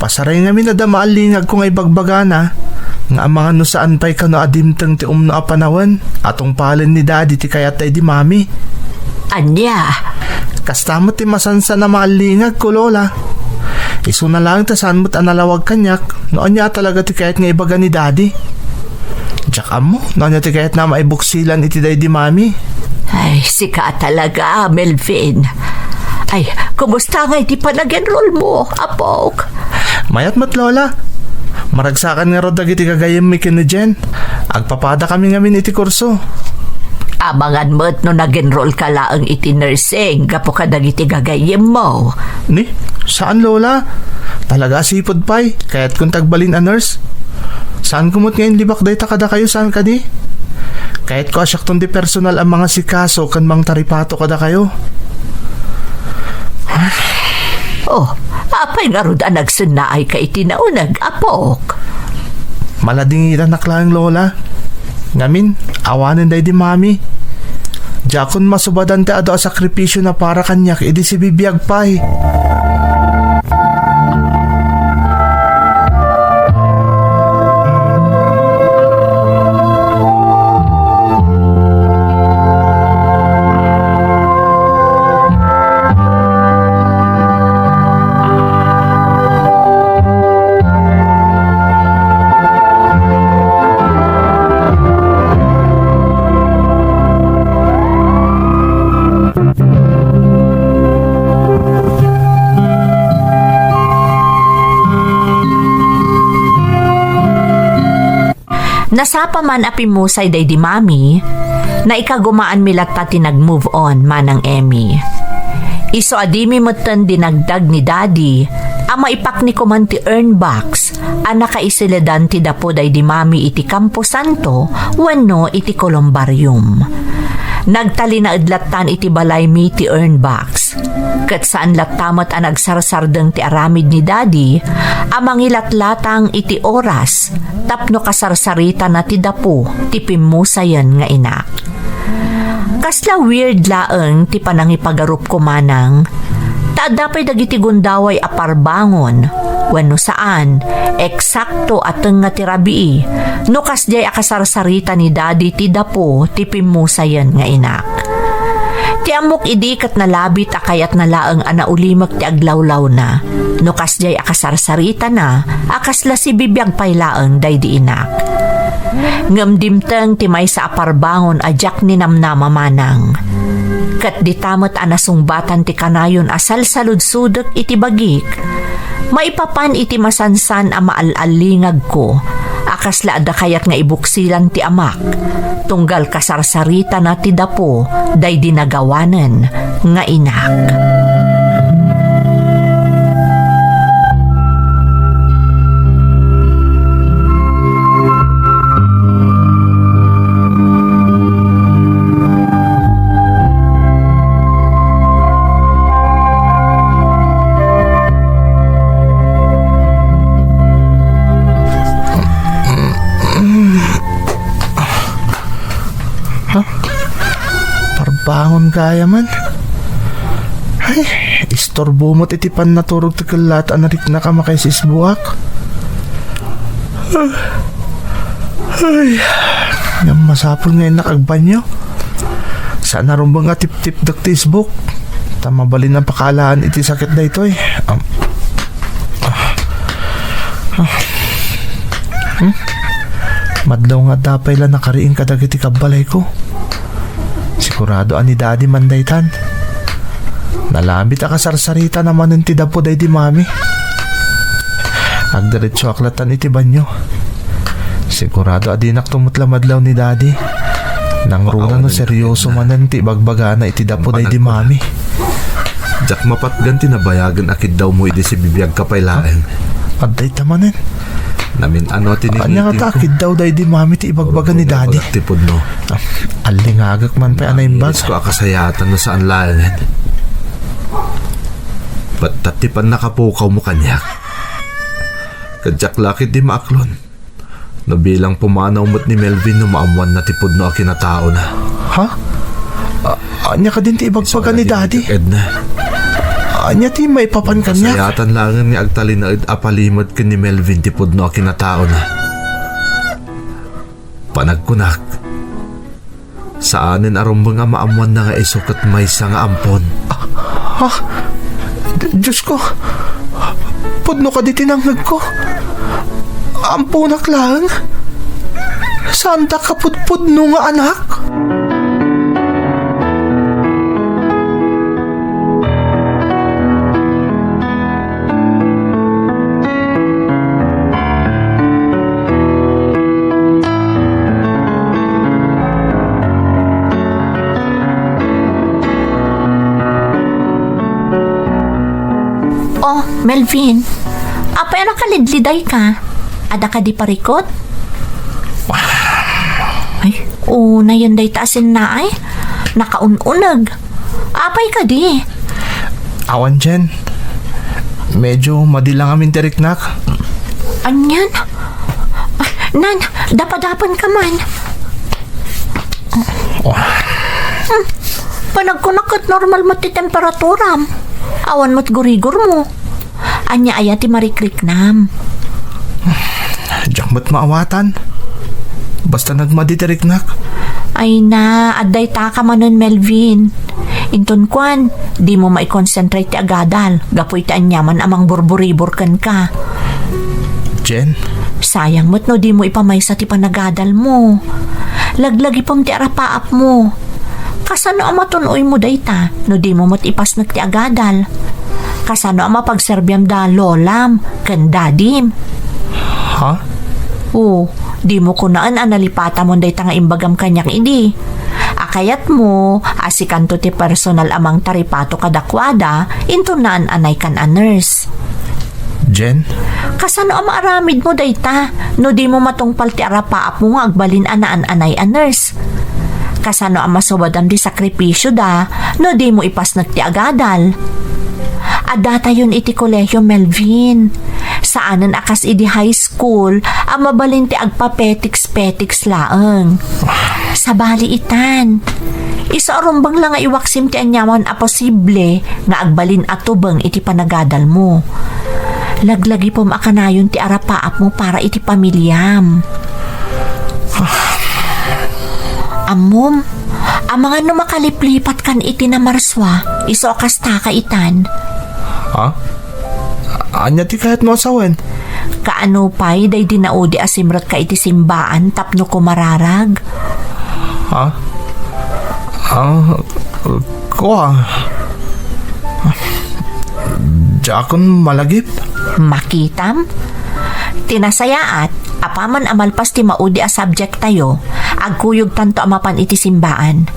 Pasaray nga minadamaalingag ko nga ibagbaga na. Nga ang mga no saan pa'y kano adimtang ti umno a panawan. Atong palen ni daddy ti kayat tay di mami. Anya, Kastamot ti masansa na maalingag ko lola. Iso na lang ta saan mo't analawag kanyak. Noon niya talaga ti kayat nga ibaga ni daddy. Diyak amo, noon niya ti kayat na maibuksilan iti day di mami. ay, sika talaga, Melvin. Ay, kumusta nga iti panag-enroll mo, apok? Mayat mat lola. Maragsakan nga rod dagiti kagayem mi kini Jen. Agpapada kami ngamin iti kurso. Amangan mo't no nag-enroll ka laang iti nursing, gapo ka dagiti gagayem mo. Ni, saan lola? Talaga sipod pa'y, kaya't kung tagbalin a nurse. Saan kumot ngayon libak day takada kayo saan ka di? Kahit ko asyak di personal ang mga sikaso kan mang taripato kada kayo. Oh, apay nga rod ang nagsunaay ka iti naunag, apok. Maladingiran naklang lola. Ngamin, awanin day di mami. Jakon masubadan ti ado a sakripisyo na para kanyak, idi si bibiyag pa'y. Nasapa man apimusay day di mami, na ikagumaan milat pati nag-move on manang Emmy. Iso adimi motan dinagdag ni Daddy, ang maipak ni kuman ti earn box, ang nakaisiladan ti dapo day di mami iti Campo Santo, wano iti Columbarium. Nagtali na idlatan iti balay mi ti earn box. Kat saan latamot ang nagsarsardeng ti aramid ni Daddy, amang ilatlatang iti oras, tapno kasarsarita na ti dapo, ti pimusayan nga inak. Kasla weird laeng ti panangipagarup ko manang, taadapay dagiti gundaway aparbangon, wenno saan, eksakto ateng nga ti rabii, no kasjay akasarsarita ni Daddy ti dapo, ti pimusayan nga inak. Ti amok idikat na labit akayat na laeng anaulimak ti aglawlaw na. No kasjay akasarsarita na, akasla si bibiyag pay laeng day di inak. Ngamdimteng ti may sa aparbangon ajak ni namnama manang. Kat ditamot anasumbatan ti kanayon asal saludsudek iti bagik. Maipapan iti masansan a maalallingag ko. Akasla ada kayat nga ibuksilan ti amak. Tunggal kasarsarita na ti dapo, day dinagawanan nga inak. bangon kaya man. Ay, istorbo mo't itipan na turog tikalat anarik na ka makaisis buwak. Ay, yung masapol ngayon nakagbanyo. Sana rumbang nga tip-tip daktisbuk. Tamabalin ang pakalaan iti sakit na ito eh. Madlaw nga dapay lang nakariing kadag iti kabalay ko. Sigurado ani daddy mandaytan. Nalambit ang kasarsarita naman ng tidapo day di mami. Agdiretso aklatan iti banyo. Sigurado adinak tumutla madlaw ni daddy. Nang runa no seryoso manan ti bagbaga na iti dapo day di mami. Jak mapatgan tinabayagan akid daw mo idi si bibiyag kapaylaeng. Aday tamanin. Namin ano tininitin Anya nga takid daw day di mami ti ibagbaga ni daddy. Tipod no. Alingagak man pa anay bag. Inis ko akasayatan no saan langan. Ba't tatipan nakapukaw mo kanyak? Kadyak lakit di maaklon. No bilang pumanaw mo't ni Melvin no maamuan na tipod no akinatao na. Ha? Anya ka din ti ibagbaga ni daddy. Edna. Anya ti may papan kanya. Sayatan langan ni agtalin na apalimod ka ni Melvin tipod no akinatao na. Panagkunak. Saanin arumbang nga maamuan na nga isukat may nga ampon. Ha? Diyos ko. Pudno ka di tinanggag ko. Ampunak lang. Saan da ka pudpudno nga anak? Oh, Melvin, apay nakalidliday ka? Ada ka di parikot? Ay, na yun day taasin na ay. Nakaununag. Apay ka di. Awan dyan. Medyo madilang amin teriknak. Anyan? Nan, dapadapan ka man. Panagkunak at normal mo ti temperaturam. Awan mo't gurigor mo. Anya aya ti marikrik nam. Diyak ba't maawatan? Basta nagmaditeriknak. Ay na, aday ta ka manon Melvin. Inton kwan, di mo mai-concentrate ti agadal. Gapoy ti anyaman amang burburibor kan ka. Jen? Sayang mo't no di mo ipamaysa ti panagadal mo. Laglagi pam ti arapaap mo. Kasano ang matunoy mo dayta no di mo mo't ipas ti agadal. Kasano ang mapagserbyam da lolam kan dadim. Ha? Di mo kunaan analipata mo dayta nga imbagam kanyang idi. Akayat mo, asikanto ti personal amang taripato kadakwada, into naan anay kan a nurse. Jen? Kasano ang maaramid mo dayta, no di mo matungpal ti arapaap mo nga agbalin anaan anay a nurse. Kasano ang masuwadam di sakripisyo da, no di mo ipas ti agadal. Adata yun iti kolehyo Melvin. Saanan akas idi high school, ang mabalin ti agpapetiks-petiks laeng. Sa bali itan. Isa arumbang lang nga iwaksim ti anyaman a posible nga agbalin atubang iti panagadal mo. Laglagi po makanayon ti arapaap mo para iti pamilyam. Amom, ang mga numakaliplipat kan iti na marswa, iso akas taka itan. Ha? Anya ti kahit mo asawen? Kaano pa'y day dinaudi asimrat ka iti simbaan tapno kumararag? Ha? Kuha. Diakon malagip? Makitam? Tinasayaat, apaman amalpas ti maudi a subject tayo, agkuyog tanto amapan iti simbaan.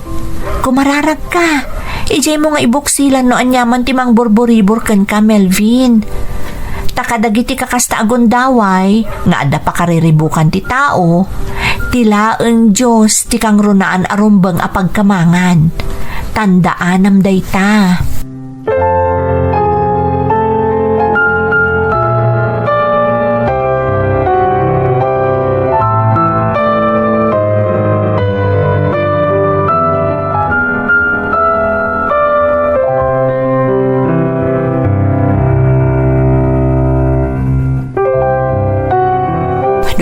Kumararag ka, ijay mo nga ibuksilan no anyaman ti mang burburibor kan ka Melvin. Takadagiti kakasta agundaway, nga ada pa kariribukan ti tao, tilaeng Diyos ti kang runaan arumbang apagkamangan. Tandaan am dayta.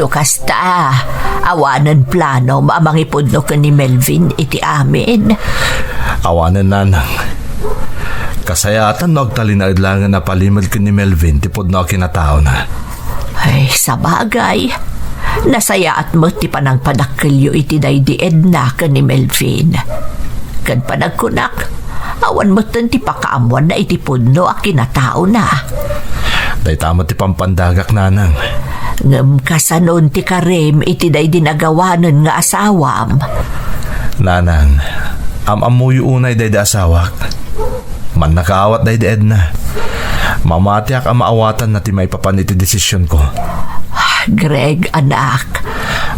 No kasta, awanan plano maamangipod no ka ni Melvin iti amin. Awanan nanang. Kasayatan no agtalinaid lang na palimad ka ni Melvin tipod no kinatao na. Ay, sa bagay. Nasaya at mo ti panang padakilyo iti daydi Edna ka ni Melvin. Kan panagkunak, awan mo ti pakaamuan na iti pudno a kinatao na. Day tama ti pampandagak nanang. Ngem kasanon ti karem iti daydi nagawanan nga asawam. Nanang, amamuyo unay day da asawak. Man nakaawat day di Edna. Mamatiak ang maawatan na ti may papaniti desisyon ko. Greg, anak.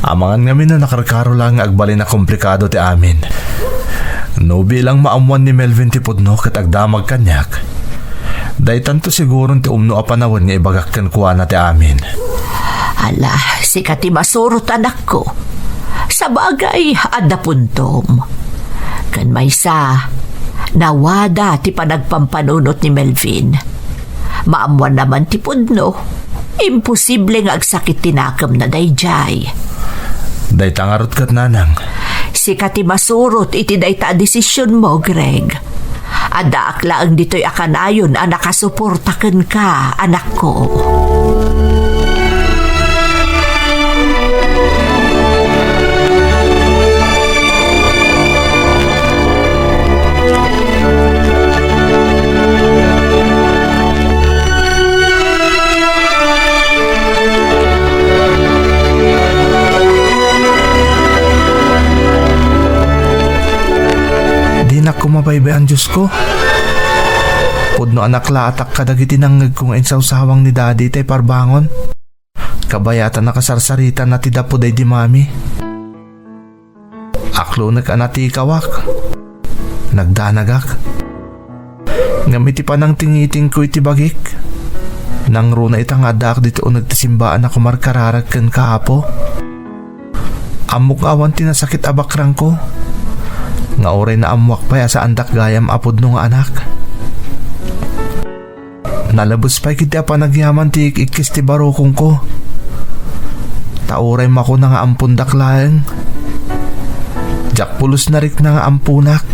Amangan ngamin na nakarkaro lang agbali na komplikado ti amin. No bilang maamuan ni Melvin ti pudno kat agdamag kanyak. Day tanto siguro ti umno apanawan nga ibagak kan kuha na ti amin. Ala, si kati masurot anak ko. Sa bagay, ada puntom. Kan may sa, nawada ti panagpampanunot ni Melvin. Maamuan naman ti pudno. Imposible nga agsakit tinakam na dayjay. Day tangarot kat nanang. Si kati masurot iti dayta desisyon mo, Greg. Ada akla ang dito'y akanayon ang nakasuportakan ka, anak ko. Di na kumabaybay ang Diyos ko. Pudno anak laatak kadagiti nangag kong insawsawang ni daddy tay parbangon. Kabayatan nakasarsarita na tidapo day di mami. Aklo nag-anati kawak. Nagdanagak. Ngamiti pa nang tingiting ko iti bagik. Nang runa itang adak dito o nagtisimbaan ako markararag kan kaapo. Amok awan tinasakit abakrang ko. Nga oray na amwak pa sa andak gayam apod nung anak. Nalabos pa kita pa nagyaman ti ikis ti barokong ko. Tauray mako na nga ampundak laeng. Jak pulos na rik na nga ampunak.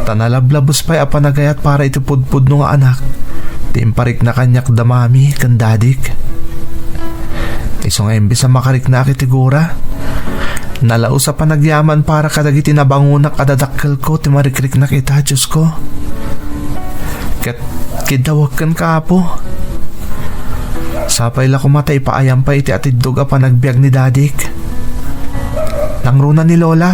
Tanalablabos pa apa nagayat para itupudpud nung anak. Timparik na kanyak damami kandadik. Iso nga imbis sa makarik na akitigura. Nalao sa panagyaman para kadagiti nabangunak adadakkel ko ti marikrik na kita, Diyos ko. Ket kidawag kan kaapo. Sapay la kumatay paayam pa iti atidog a panagbiag ni dadik. Nangruna ni Lola.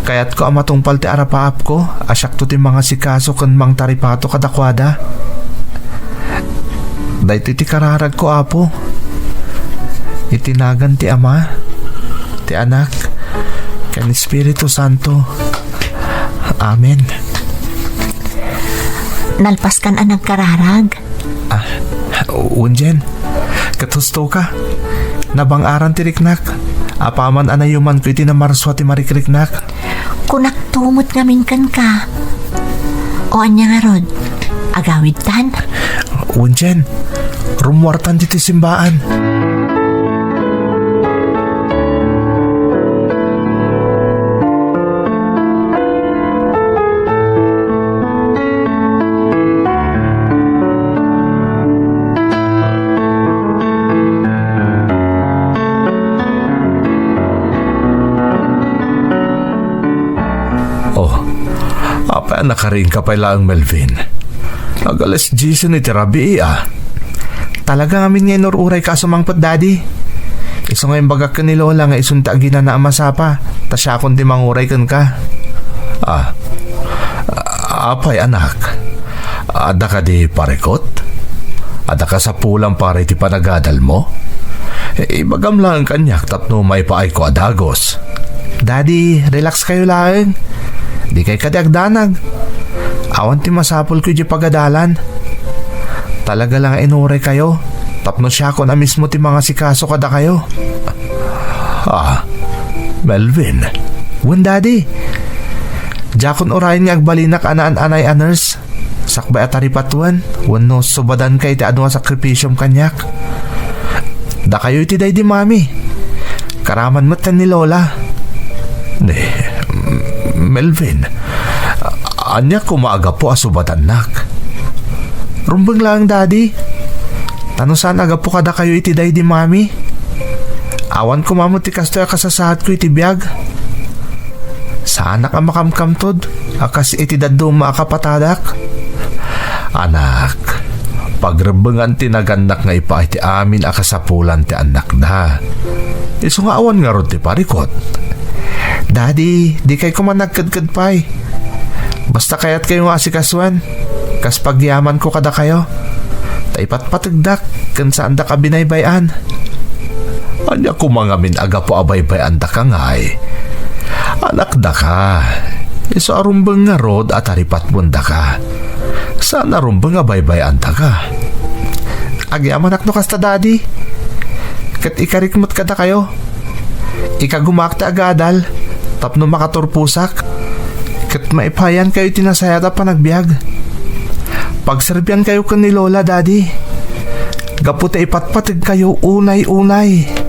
Kayat ko amatungpal ti arapaap ko, asyak to ti mga sikaso kan mang taripato kadakwada. Dahit iti kararag ko apo. Itinagan ti ama. Ti anak, kan Espiritu Santo. Amen. Nalpaskan anang kararag. Unjen, katusto ka. Nabangaran ti riknak. Apaman anayuman ko iti namarswa ti marikriknak. Kunak tumot ngamin kan ka. O anya nga rod, agawid tan? Unjen, rumwartan ti simbaan. Nakaring ka pa lang, Melvin. Agalas Jason iti rabi Talaga amin ngayon uray ka sumangpot, daddy. Iso ngayon bagak ka ni Lola nga isunta gina na amasapa. Ta siya kundi manguray kan ka. Apay anak. Ada ka di parekot? Ada ka sa pulang para iti panagadal mo? Ibagam lang kanyak tapno may paay ko adagos. Daddy, relax kayo lang. Di kay kadagdanag. Awan ti masapol ko di pagadalan. Talaga lang inuray kayo. Tapno siya ko na mismo ti mga sikaso kada kayo. Melvin. Wen daddy. Jakon orayin nga agbalinak anaan-anay aners. Sakbay at haripatuan. Wen no subadan kay ti adwa sakripisyom kanyak. Da kayo iti day di mami. Karaman mo tan ni Lola. Melvin, anya kumaaga po asubatan nak. Rumbang lang, Daddy. Tano saan aga po kada kayo iti day di mami? Awan ko mamot ti kastoy kasasahat ko iti biyag. Saan ka makamkamtod? Akas iti daddo makapatadak. Anak, pagrebengan tinaganak nga ipa iti amin akasapulan ti anak na. Iso nga awan nga ron ti parikot. Daddy, di kay ko man nagkadkad pa'y. Basta kaya't kayo nga asikaswan. Kas pagyaman ko kada kayo. Taipat patagdak kan saan da ka binaybayan. Anya ko mga minaga po abay-bayan da ka ngay. Anak da ka. Iso arumbang nga rod at haripat munda ka. Saan arumbang abay-bayan da ka? Agyaman ak no kasta, Daddy. Kat ikarikmot kada kayo. Ikagumakta agadal. Tapno makaturpusak. Kat maipayan kayo tinasayata pa nagbiag. Pagserbian kayo kan ni Lola, Daddy. Gaputa ipatpatid kayo unay-unay.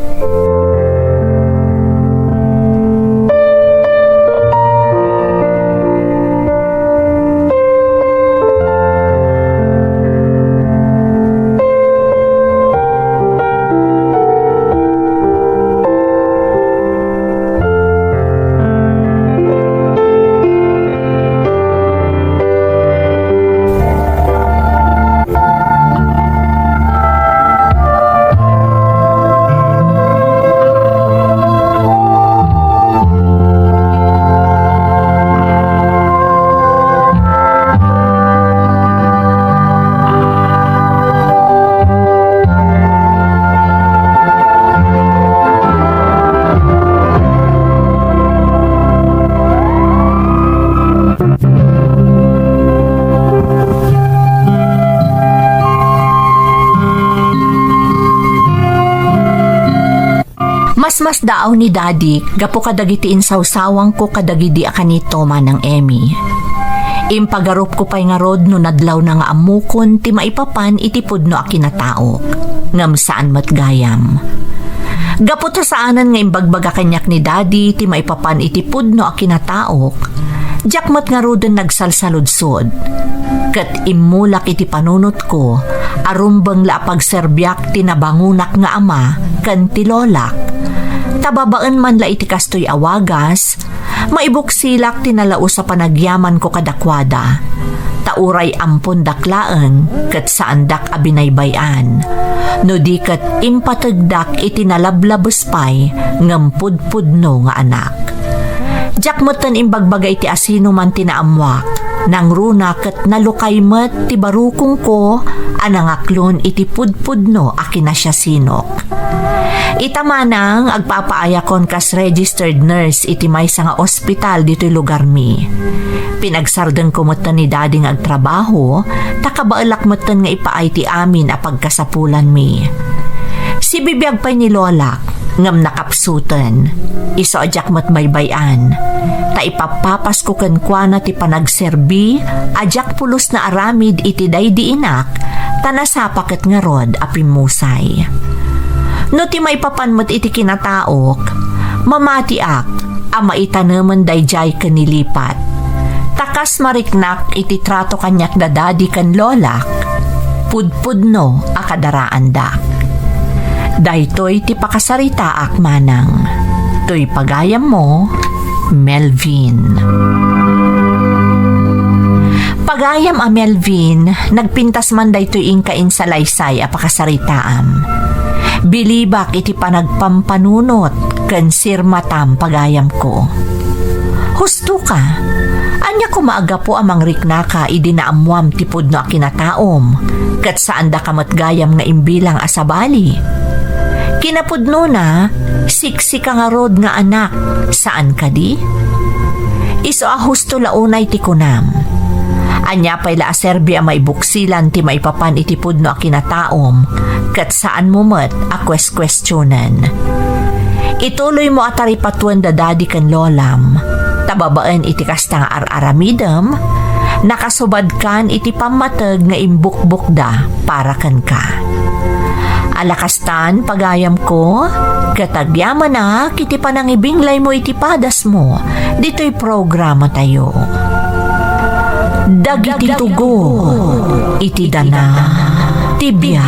Mas daaw ni Daddy, gapo kadagiti insawsawang ko kadagidi akanito manang Emmy. Impagarup ko pa'y nga rod no nadlaw na nga amukon ti maipapan itipod no akinataok. Ngam saan matgayam. Gapo ta saanan nga imbagbaga kanyak ni Daddy ti maipapan itipod no akinataok. Jakmat nga rodon nagsalsaludsod. Kat imulak iti panunot ko, arumbang la pagserbyak ti nabangunak nga ama kan ti lolak. Tababaan man la iti kastoy awagas, maibuksilak tinalao sa panagyaman ko kadakwada. Tauray ampon daklaeng kat saan dak abinaybayan. No di kat impatagdak iti nalablabos pay ngampudpudno nga anak. Jakmutan imbagbagay ti asino man tinaamwak, nang runa kat nalukay met ti barukong ko anangaklon iti pudpudno akina siya sinok. Itamanang agpapaayakon kas registered nurse iti maysa nga ospital dito'y lugar mi. Pinagsardan ko mutan ni Daddy nga agtrabaho, takabaalak mutan nga ipaay ti amin a pagkasapulan mi. Si bibiyag pa'y ni Lola, ngam nakapsutan. Iso ajak mat baybayan. Ta ipapapas ko kenkwana ti panagserbi, ajak pulos na aramid iti daydi inak, tanasapaket nga rod apimusay. No ti maipapanmat iti kinataok, mamatiak, ama itanaman dayjay kanilipat. Takas mariknak iti trato kanyak da Daddy kan lolak, pudpudno akadaraan dak. Daytoy ti pakasarita ak manang. To'y pagayam mo, Melvin. Pagayam a Melvin, nagpintas man daytoy ingkain sa laysay a pakasaritaam. Bilibak iti panagpampanunot ken sirmatam pagayam ko. Husto ka, anya ko maaga po amang riknaka idinaamuam tipod no akinataom, kat saan da kamatgayam nga imbilang asabali. Kinapudno na, siksi ka nga rod nga anak, saan ka di? Iso a husto launay ti kunam. Anya pa'y la aserbi a maibuksilan ti maipapan itipod no akinataom, kat saan mo met a kwestyonan. Ituloy mo atari patuan da Daddy kan lolam, tababaan iti kasta nga ar-aramidam, nakasubad kan iti pamatag nga imbukbuk da para kan ka. Alakastan pagayam ko, katagyaman na kiti panangibinglay mo itipadas mo, dito'y programa tayo. Dagiti tugo, iti dana, tibya.